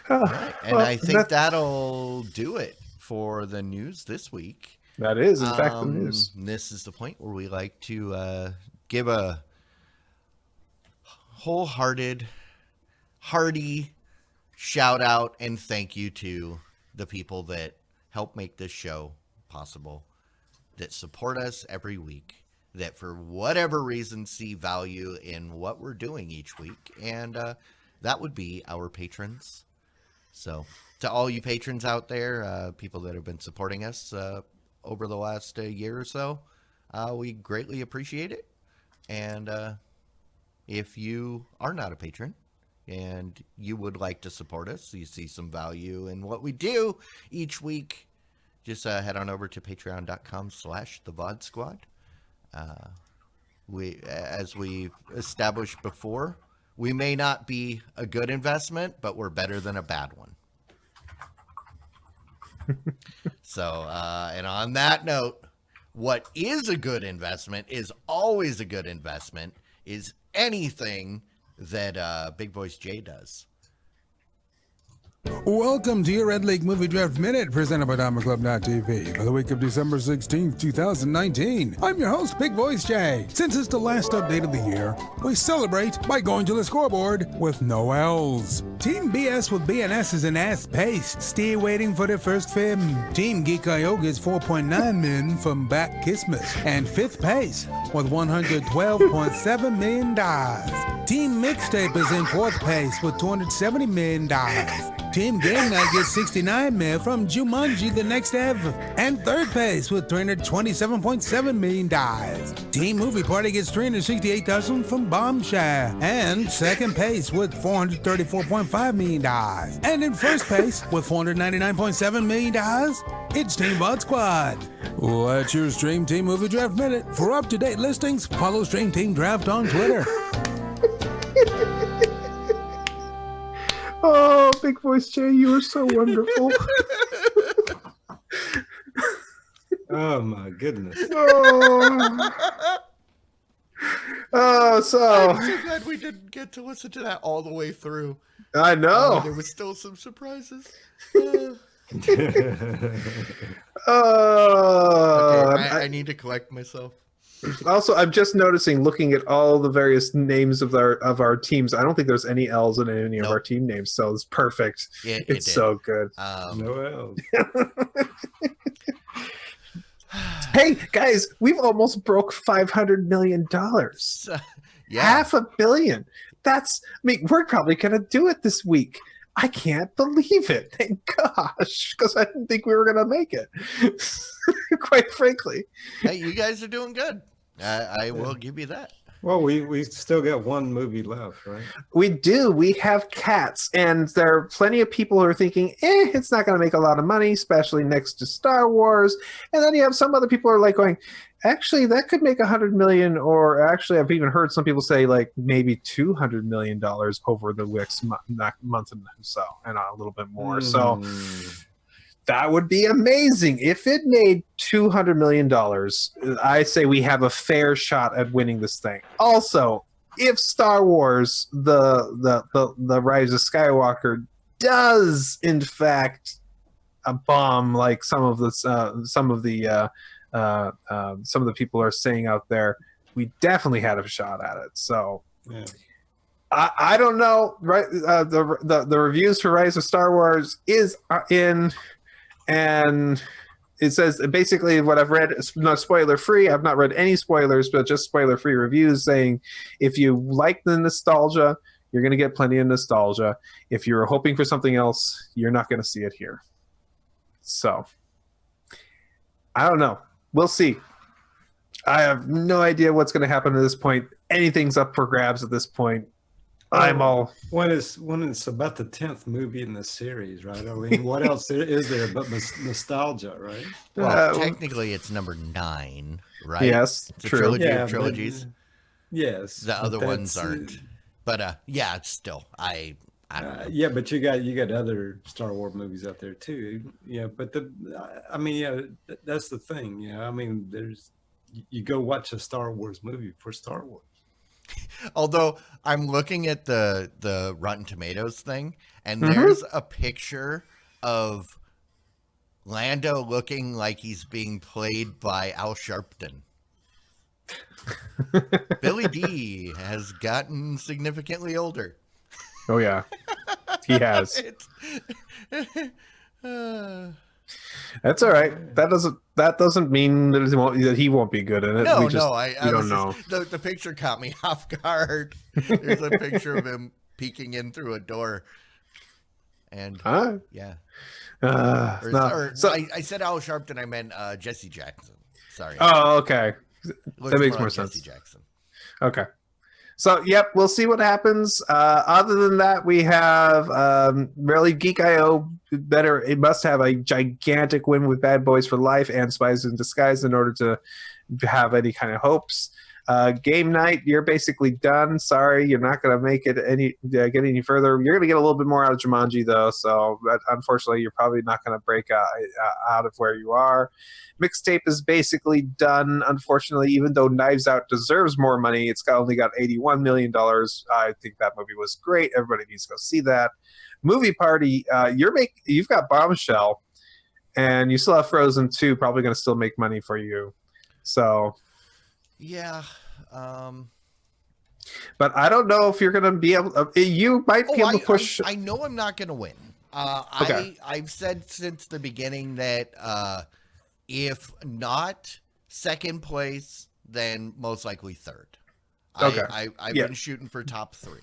Right. And I think that'll do it for the news this week. That is, in fact, the news. This is the point where we like to give a wholehearted, hearty shout out and thank you to the people that help make this show possible, that support us every week, that for whatever reason see value in what we're doing each week, and that would be our patrons. So to all you patrons out there, people that have been supporting us over the last year or so, we greatly appreciate it. And if you are not a patron and you would like to support us, you see some value in what we do each week, just head on over to patreon.com/thevod squad. As we established before, we may not be a good investment, but we're better than a bad one. So, and on that note, what is a good investment is always a good investment, is anything that Big Voice Jay does. Welcome to your Red League Movie Draft Minute, presented by DiamondClub.tv for the week of December 16th, 2019. I'm your host, Big Voice Jay. Since it's the last update of the year, we celebrate by going to the scoreboard with no L's. Team BS with BNS is in ass pace, still waiting for their first film. Team Geek Yoga is 4.9 million from Back Christmas, and fifth pace with $112.7 million. Team Mixtape is in fourth place with $270 million. Team Game Night gets 69 million from Jumanji: The Next Ever, and third place with $327.7 million. Team Movie Party gets $368,000 from Bombshell, and second place with $434.5 million. And in first place with $499.7 million, it's Team VOD Squad. That's your Stream Team Movie Draft Minute. For up-to-date listings, follow Stream Team Draft on Twitter. Oh, Big Voice Jay, you are so wonderful. Oh my goodness. So I'm so glad we didn't get to listen to that all the way through. I know. There was still some surprises. Okay, I need to collect myself. also, I'm just noticing, looking at all the various names of our teams, I don't think there's any L's in any of our team names, so it's perfect. It's so good. No L's. Hey, guys, we've almost broke $500 million. Yeah. $500 million. We're probably going to do it this week. I can't believe it. Thank gosh, because I didn't think we were gonna make it. Quite frankly. Hey, you guys are doing good. I will give you that. Well, we still got one movie left, right? We do. We have Cats, and there are plenty of people who are thinking, it's not going to make a lot of money, especially next to Star Wars. And then you have some other people who are like going, actually, that could make $100 million, or actually, I've even heard some people say like maybe $200 million over the next month and so, and a little bit more. So that would be amazing. If it made $200 million, I say we have a fair shot at winning this thing. Also, if Star Wars, the Rise of Skywalker, does in fact a bomb like some of the people are saying out there, we definitely had a shot at it. So Yeah. I don't know. Right, the reviews for Rise of Star Wars is in. And it says basically what I've read is not spoiler free. I've not read any spoilers, but just spoiler free reviews saying if you like the nostalgia, you're going to get plenty of nostalgia. If you're hoping for something else, you're not going to see it here. So I don't know. We'll see. I have no idea what's going to happen at this point. Anything's up for grabs at this point. I'm all. When it's about the 10th movie in the series, right? I mean, what else is there but nostalgia, right? Well, technically, it's number 9, right? Yes, it's a true. trilogy Yeah, of trilogies. Yes. The other ones aren't. But yeah, it's still I don't know. Yeah, but you got other Star Wars movies out there too. Yeah, but that's the thing. Yeah, I mean, you go watch a Star Wars movie for Star Wars. Although I'm looking at the Rotten Tomatoes thing, and there's a picture of Lando looking like he's being played by Al Sharpton. Billy D has gotten significantly older. Oh yeah, he has. That's all right. That doesn't mean that he won't be good in it. No, we don't know. The picture caught me off guard. There's a picture of him peeking in through a door, and yeah. I said Al Sharpton. I meant Jesse Jackson. Sorry. Oh, okay. That makes more sense. Jesse Jackson. Okay. So, yep, we'll see what happens. Other than that, we have really Geek.io it must have a gigantic win with Bad Boys for Life and Spies in Disguise in order to have any kind of hopes. Game night, you're basically done. Sorry, you're not going to make it get any further. You're going to get a little bit more out of Jumanji, though. So, unfortunately, you're probably not going to break out of where you are. Mixtape is basically done, unfortunately, even though Knives Out deserves more money. It's only got $81 million. I think that movie was great. Everybody needs to go see that. Movie Party, you've got Bombshell, and you still have Frozen 2, probably going to still make money for you. So, yeah. But I don't know if you're going to be able. You might be able to push. I know I'm not going to win. Okay. I've said since the beginning that if not second place, then most likely third. Okay. I've been shooting for top 3.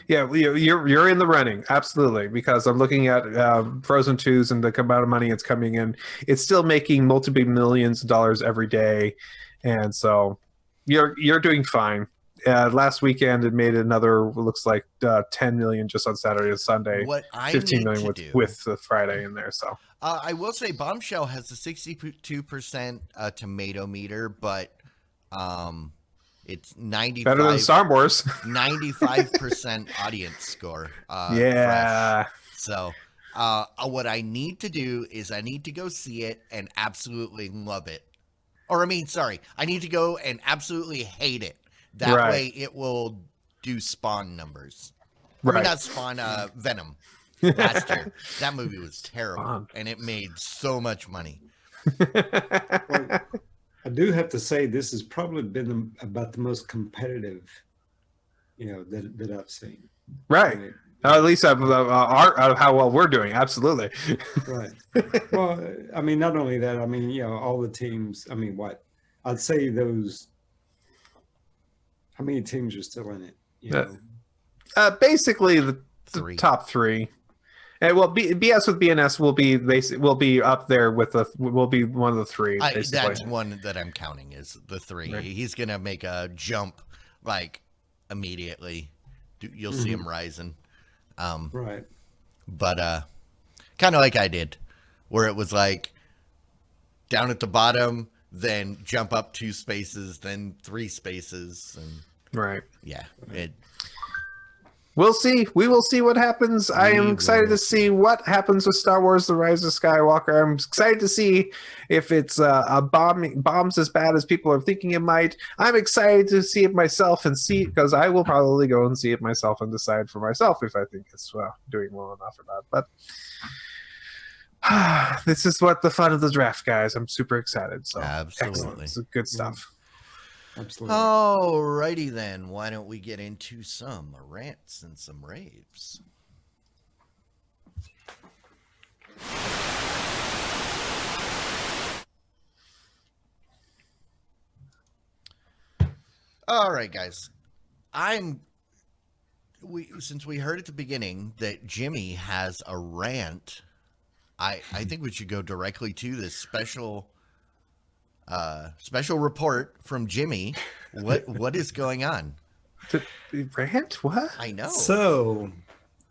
Yeah, you're in the running, absolutely, because I'm looking at Frozen 2s and the amount of money it's coming in. It's still making multiple millions of dollars every day, and so you're doing fine. Last weekend it made another, looks like 10 million just on Saturday and Sunday. What I 15 million need with the Friday in there. So I will say Bombshell has a 62% tomato meter, but it's 95 better than Star Wars. 95% audience score. Yeah. Fresh. So what I need to do is I need to go see it and absolutely love it. Or I need to go and absolutely hate it. That way it will do Spawn numbers. Right. I mean, not Spawn, Venom. Last year. That movie was terrible. And it made so much money. Well, I do have to say this has probably been about the most competitive, that I've seen. Right. At least out of how well we're doing. Absolutely. Right. Well, I mean, not only that, I mean, all the teams, I mean, I'd say those, how many teams are still in it? Basically the Three. top 3. And well, BS with BNS will be up there with will be one of the three. Basically. That's one that I'm counting is the three. Right. He's gonna make a jump like immediately. You'll see him rising. Right. But kind of like I did, where it was like down at the bottom, then jump up 2 spaces, then 3 spaces, and Right. yeah, We'll see. We will see what happens. I am excited to see what happens with Star Wars: The Rise of Skywalker. I'm excited to see if it's bombs as bad as people are thinking it might. I'm excited to see it myself and see, because I will probably go and see it myself and decide for myself if I think it's doing well enough or not. But this is what the fun of the draft, guys. I'm super excited. So Absolutely. excellent. It's good stuff. Absolutely. Alrighty then. Why don't we get into some rants and some raves? All right, guys. Since we heard at the beginning that Jimmy has a rant, I think we should go directly to this special report from Jimmy. What is going on? Rant? What? I know. So,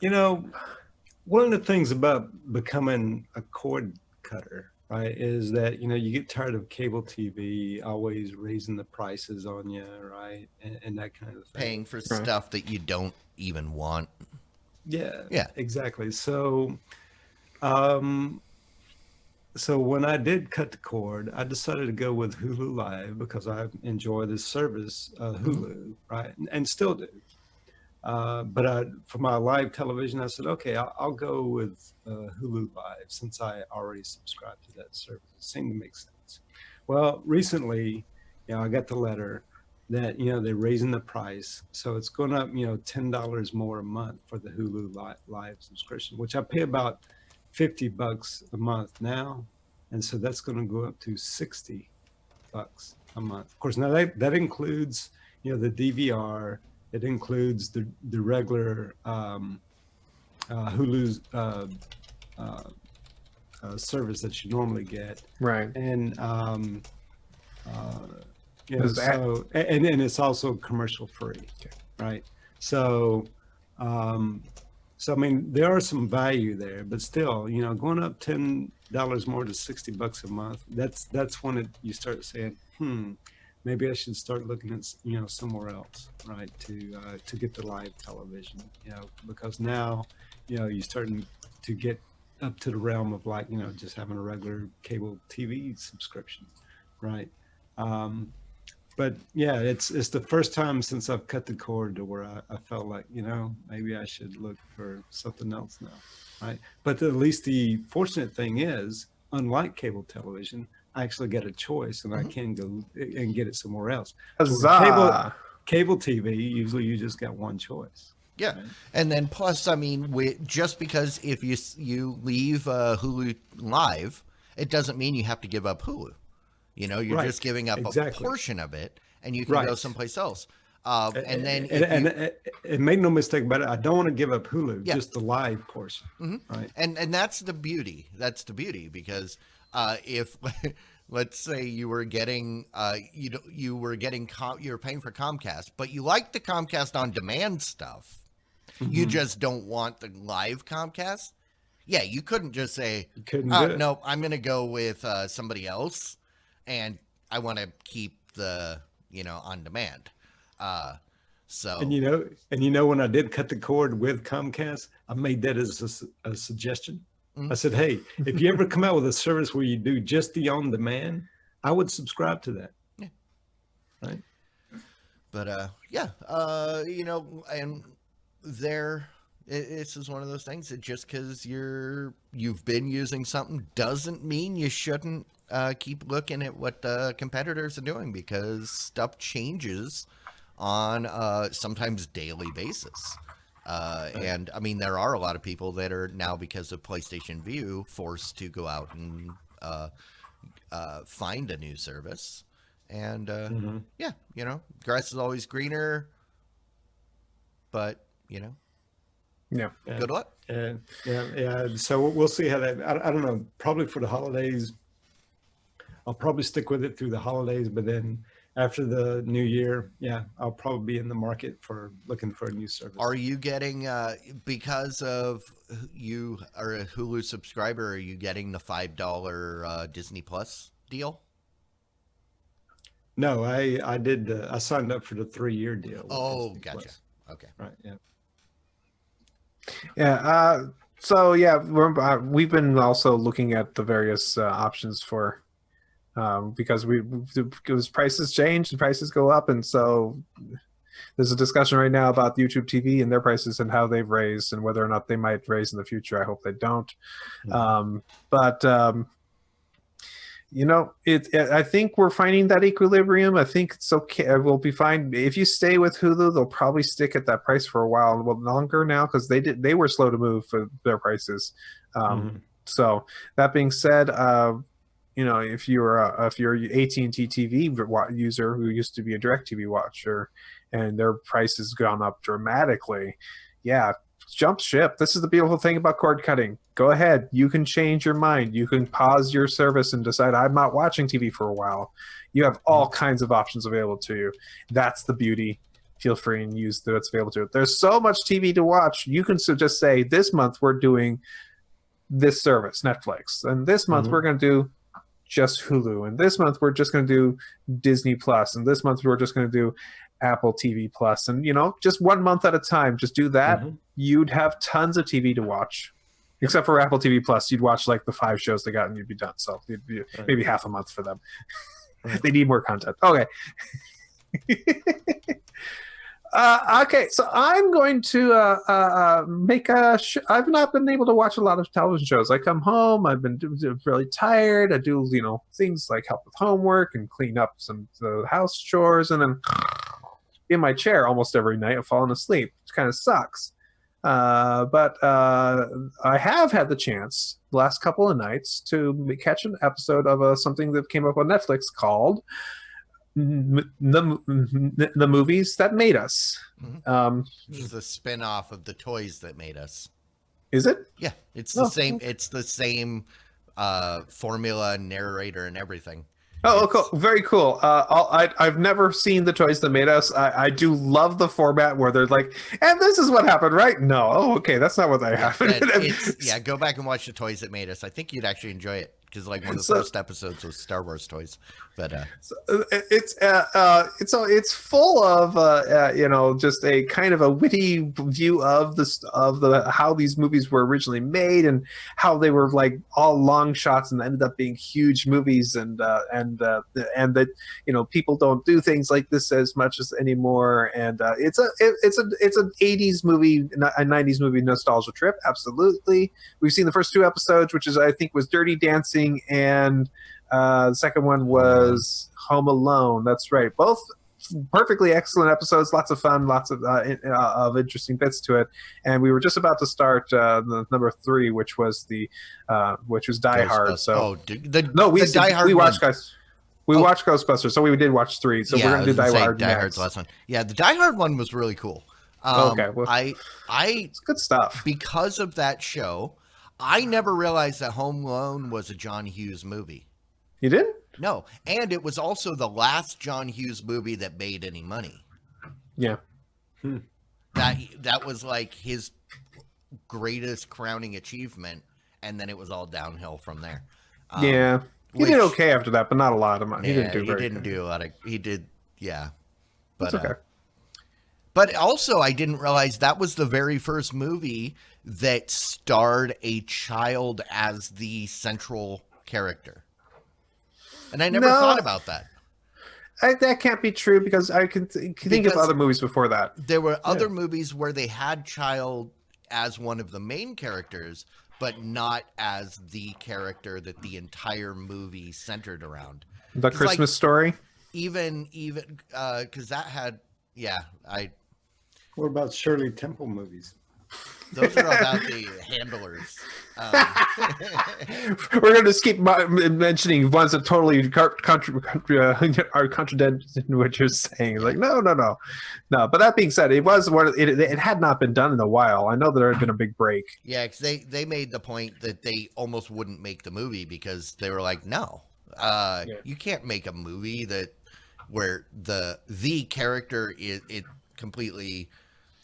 one of the things about becoming a cord cutter, right, is that, you get tired of cable TV always raising the prices on you, right, and that kind of thing. Paying for stuff that you don't even want. Yeah, exactly. So, so when I did cut the cord, I decided to go with Hulu Live because I enjoy this service, Hulu, right, and still do. But for my live television, I said, okay, I'll go with Hulu Live since I already subscribed to that service. It seemed to make sense. Well, recently, I got the letter that, they're raising the price. So it's going up, $10 more a month for the Hulu Live subscription, which I pay about $50 a month now. And so that's going to go up to $60 a month. Of course, now that includes, the DVR. It includes the regular Hulu's service that you normally get, Right. And so and it's also commercial free, right? So, so I mean, there are some value there, but still, going up $10 more to $60 a month. That's when you start saying, maybe I should start looking at, somewhere else, right, to get the live television, because now, you're starting to get up to the realm of like, just having a regular cable TV subscription, right? But yeah, it's the first time since I've cut the cord to where I felt like, maybe I should look for something else now, right? But at least the fortunate thing is, unlike cable television, I actually get a choice, and I can go and get it somewhere else. Huzzah! Cable TV, usually you just got one choice. Yeah, right? And then plus, I mean, just because if you leave Hulu Live, it doesn't mean you have to give up Hulu. You're just giving up a portion of it, and you can go someplace else. And then, and make no mistake about it, I don't want to give up Hulu, just the live portion, right? And that's the beauty. That's the beauty, because if let's say you were getting you were paying for Comcast, but you like the Comcast on demand stuff, you just don't want the live Comcast. Yeah, you couldn't just say, no, I'm going to go with somebody else, and I want to keep the on demand. So when I did cut the cord with Comcast, I made that as a suggestion. I said, hey, if you ever come out with a service where you do just the on demand, I would subscribe to that. Yeah. Right. But and this is one of those things that just because you've been using something doesn't mean you shouldn't keep looking at what the competitors are doing, because stuff changes on sometimes daily basis. And I mean, there are a lot of people that are now, because of PlayStation View, forced to go out and find a new service. And grass is always greener, but Yeah. Good luck. And yeah. So we'll see how that. I don't know. Probably for the holidays, I'll probably stick with it through the holidays. But then after the new year, yeah, I'll probably be in the market for looking for a new service. Are you getting because of you are a Hulu subscriber? Are you getting the $5 Disney Plus deal? No, I did. I signed up for the 3-year deal. with Oh, Disney gotcha. Plus. Okay. Right. Yeah. Yeah. So yeah, we've been also looking at the various options for because prices change, the prices go up, and so there's a discussion right now about YouTube TV and their prices and how they've raised and whether or not they might raise in the future. I hope they don't. But I think we're finding that equilibrium. I think it's okay. We'll be fine if you stay with Hulu. They'll probably stick at that price for a while, longer now, because they were slow to move for their prices. So that being said, if you're an AT&T TV user who used to be a DirecTV watcher, and their price has gone up dramatically, yeah, jump ship. This is the beautiful thing about cord cutting. Go ahead. You can change your mind. You can pause your service and decide, I'm not watching TV for a while. You have all kinds of options available to you. That's the beauty. Feel free and use what's available to you. There's so much TV to watch. You can just say, this month we're doing this service, Netflix. And this month we're going to do just Hulu. And this month we're just going to do Disney Plus. And this month we're just going to do Apple TV Plus. And, just 1 month at a time. Just do that. You'd have tons of TV to watch. Except for Apple TV Plus, you'd watch like the 5 shows they got and you'd be done. So it'd be maybe half a month for them. They need more content. Okay. Okay, so I'm going to make I've not been able to watch a lot of television shows. I come home, I've been really tired. I do, things like help with homework and clean up some house chores, and then in my chair almost every night, I've fallen asleep. It kind of sucks. But I have had the chance the last couple of nights to catch an episode of something that came up on Netflix called the movies that made us. This is a spin-off of the toys that made us. Is it? Yeah, it's the same. It's the same formula, narrator, and everything. Oh, cool. Very cool. I've never seen the toys that made us. I do love the format where they're like, and this is what happened, right? No. Oh, okay. That's not what happened. Go back and watch the toys that made us. I think you'd actually enjoy it because one of the first episodes was Star Wars toys. But it's full of just a kind of a witty view of how these movies were originally made and how they were like all long shots and ended up being huge movies and that people don't do things like this as much as anymore, and it's an 80s movie, a 90s movie nostalgia trip. Absolutely. We've seen the first 2 episodes, which I think was Dirty Dancing, and the second one was Home Alone. That's right. Both perfectly excellent episodes. Lots of fun. Lots of interesting bits to it. And we were just about to start the number 3, which was Die Hard. So Die Hard. We watched guys. We watched Ghostbusters, so we did watch 3. So we're gonna do Die Hard next. Hard's the last one. Yeah, the Die Hard one was really cool. Okay, well, it's good stuff. Because of that show, I never realized that Home Alone was a John Hughes movie. You didn't? No, and it was also the last John Hughes movie that made any money. Yeah. That was like his greatest crowning achievement, and then it was all downhill from there. Yeah. He did okay after that, but not a lot of money. He didn't do very good. Do a lot of. He did, yeah. But that's okay. But also, I didn't realize that was the very first movie that starred a child as the central character. And I never thought about that. That can't be true because I can think of other movies before that. There were other movies where they had child as one of the main characters, but not as the character that the entire movie centered around. The Christmas Story? Even because that had, What about Shirley Temple movies? Those are about the handlers. We're going to just keep mentioning ones that totally are contradicting what you're saying. Yeah. Like, no. But that being said, it was one. It had not been done in a while. I know there had been a big break. Yeah, because they made the point that they almost wouldn't make the movie because they were like, no, you can't make a movie where the character it completely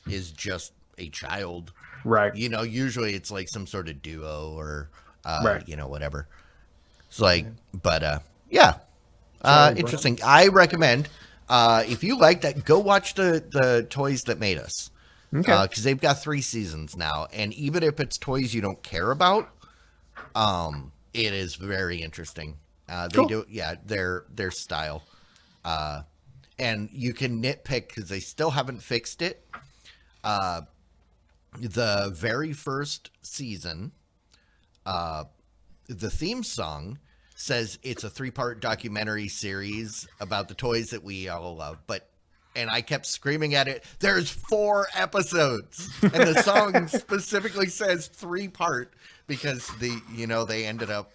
is just a child. Right. You know, usually it's like some sort of duo or Right. you know, whatever. It's like, but yeah, Charlie interesting. I recommend if you like that, go watch the Toys That Made Us. Okay. Because they've got 3 seasons now, and even if it's toys you don't care about, it is very interesting. They Cool. do, yeah, their style, and you can nitpick because they still haven't fixed it. The very first season, the theme song says it's a 3-part documentary series about the toys that we all love, and I kept screaming at it, there's 4 episodes. And the song specifically says 3-part because they ended up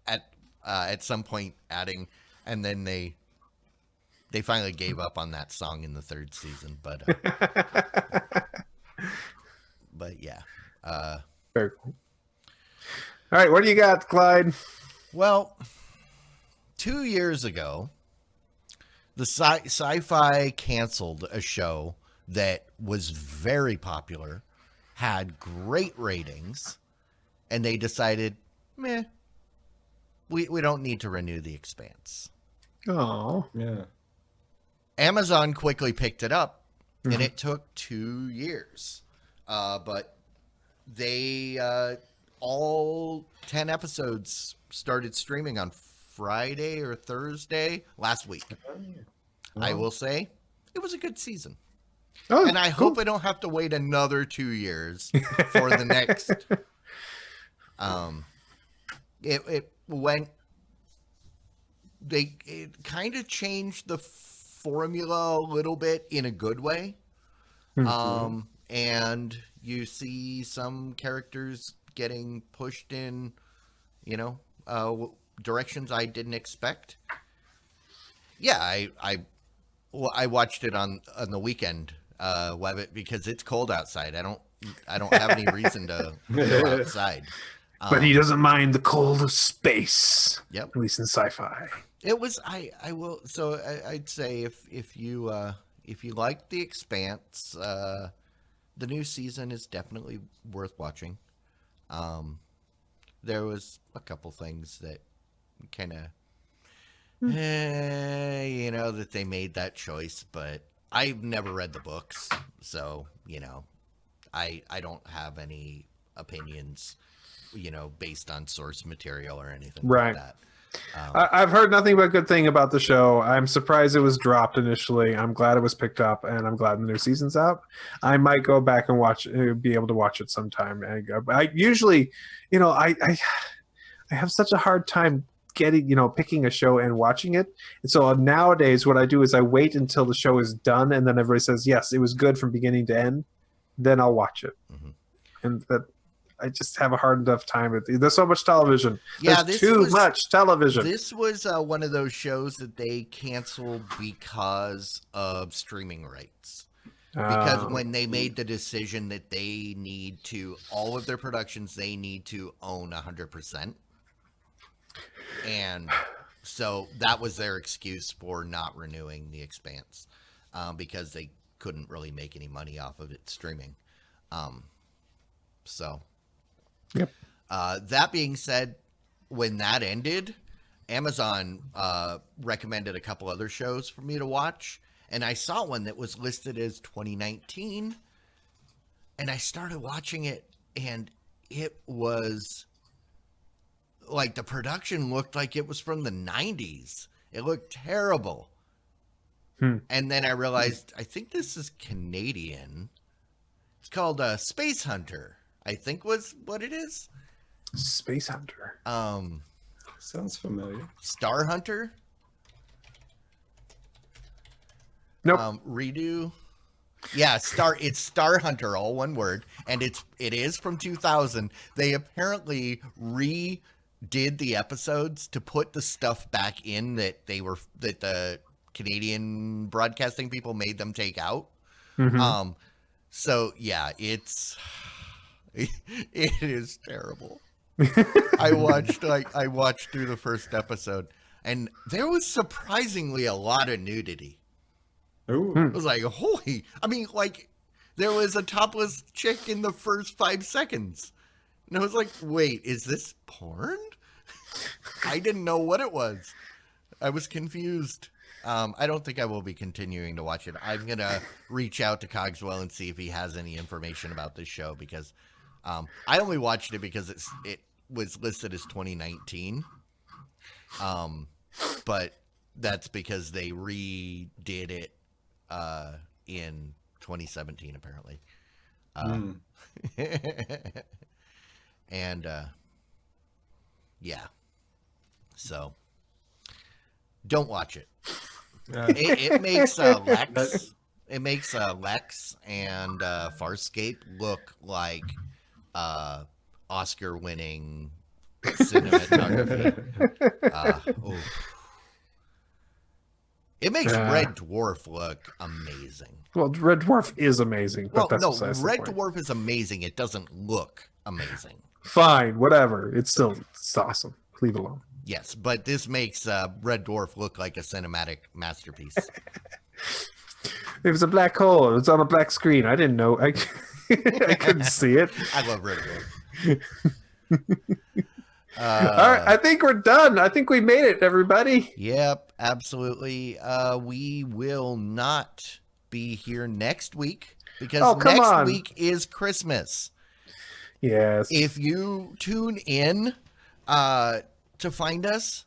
at some point adding, and then they finally gave up on that song in the 3rd season. But yeah. Very cool. All right, what do you got, Clyde? Well, 2 years ago, the Sci-Fi canceled a show that was very popular, had great ratings, and they decided, meh, we don't need to renew The Expanse. Oh, Yeah. Amazon quickly picked it up, and it took 2 years. But they, all 10 episodes started streaming on Friday or Thursday last week. I will say it was a good season. oh, And I cool. hope I don't have to wait another 2 years for the next. It went. It kind of changed the formula a little bit in a good way. And you see some characters getting pushed in, directions I didn't expect. Yeah, I watched it on the weekend, because it's cold outside. I don't have any reason to go outside. But he doesn't mind the cold of space. Yep. At least in sci-fi. It was I will so I'd say if you like The Expanse, the new season is definitely worth watching. There was a couple things that kind of that they made that choice, but I've never read the books, so I don't have any opinions based on source material or anything Right. like that. I've heard nothing but good thing about the show. I'm surprised it was dropped initially. I'm glad it was picked up, and I'm glad the new season's out. I might go back and be able to watch it sometime. I usually, I have such a hard time picking a show and watching it. And so nowadays, what I do is I wait until the show is done, and then everybody says, yes, it was good from beginning to end. Then I'll watch it. Mhm. And that. I just have a hard enough time. There's so much television. Yeah, There's too much television. This was one of those shows that they canceled because of streaming rights. Because when they made the decision that they need to, all of their productions, they need to own 100%. And so that was their excuse for not renewing The Expanse, because they couldn't really make any money off of it streaming. Yep. That being said, when that ended, Amazon recommended a couple other shows for me to watch, and I saw one that was listed as 2019, and I started watching it, and it was like the production looked like it was from the 90s. It looked terrible. And then I realized, I think this is Canadian. It's called Space Hunter, I think was what it is. Space Hunter. Sounds familiar. Star Hunter. Nope. Redo. Yeah, it's Star Hunter, all one word, and it is from 2000. They apparently redid the episodes to put the stuff back in that the Canadian broadcasting people made them take out. Mhm. So yeah, it is terrible. I watched through the first episode, and there was surprisingly a lot of nudity. Ooh. I was like, holy! I mean, like, there was a topless chick in the first 5 seconds, and I was like, wait, is this porn? I didn't know what it was. I was confused. I don't think I will be continuing to watch it. I'm gonna reach out to Cogswell and see if he has any information about this show, because I only watched it because it was listed as 2019. But that's because they redid it in 2017 apparently. And yeah, so don't watch it. It makes Lex and Farscape look like Oscar-winning cinematography. It makes Red Dwarf look amazing. Well, Red Dwarf is amazing, but that's besides the Red point. Dwarf is amazing. It doesn't look amazing. Fine, whatever. It's awesome. Leave it alone. Yes, but this makes Red Dwarf look like a cinematic masterpiece. It was a black hole. It was on a black screen. I didn't know. I couldn't see it. I love Red Dwarf. All right, I think we're done. I think we made it, everybody. Yep, absolutely. We will not be here next week because next week is Christmas. Yes. If you tune in to find us,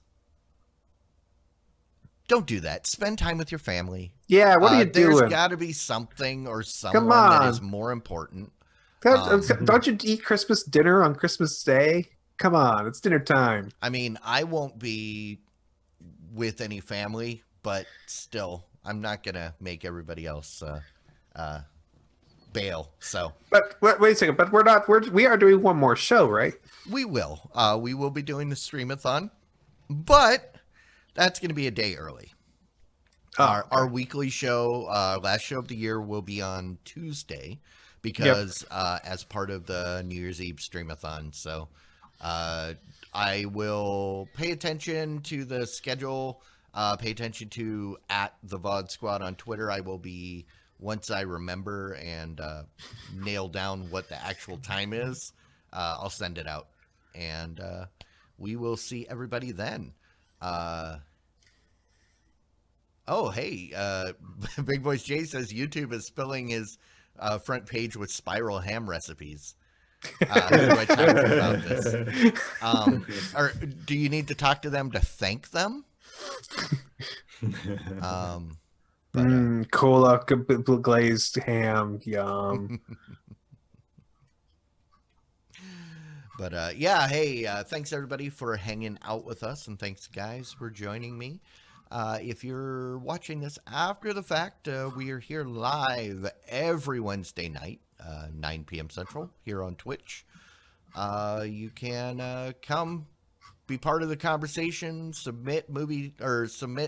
don't do that. Spend time with your family. Yeah, what are you doing? There's got to be something or someone that is more important. Don't you eat Christmas dinner on Christmas Day? Come on, it's dinner time. I mean, I won't be with any family, but still, I'm not going to make everybody else bail. So, but wait a second. But we're not. We are doing one more show, right? We will. We will be doing the Streamathon, but that's going to be a day early. Our weekly show, last show of the year, will be on Tuesday because as part of the New Year's Eve Streamathon. So I will pay attention to the schedule. Pay attention to @TheVodSquad on Twitter. I will be, once I remember and nail down what the actual time is, I'll send it out. And we will see everybody then. Oh, hey, Big Voice Jay says YouTube is spilling his front page with spiral ham recipes. Who do I talk to about this? Or do you need to talk to them to thank them? Cola glazed ham, yum. But yeah, hey, thanks everybody for hanging out with us, and thanks guys for joining me. If you're watching this after the fact, we are here live every Wednesday night, 9 p.m. Central, here on Twitch. You can come be part of the conversation, submit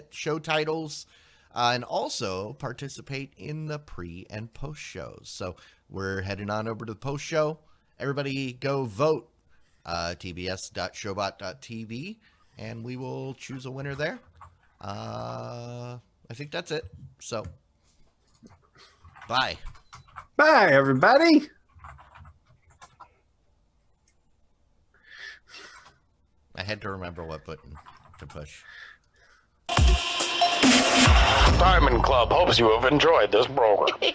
show titles, and also participate in the pre and post shows. So we're heading on over to the post show. Everybody go vote, tvs.showbot.tv, and we will choose a winner there. I think that's it. So, bye. Bye, everybody. I had to remember what button to push. Diamond Club hopes you have enjoyed this program.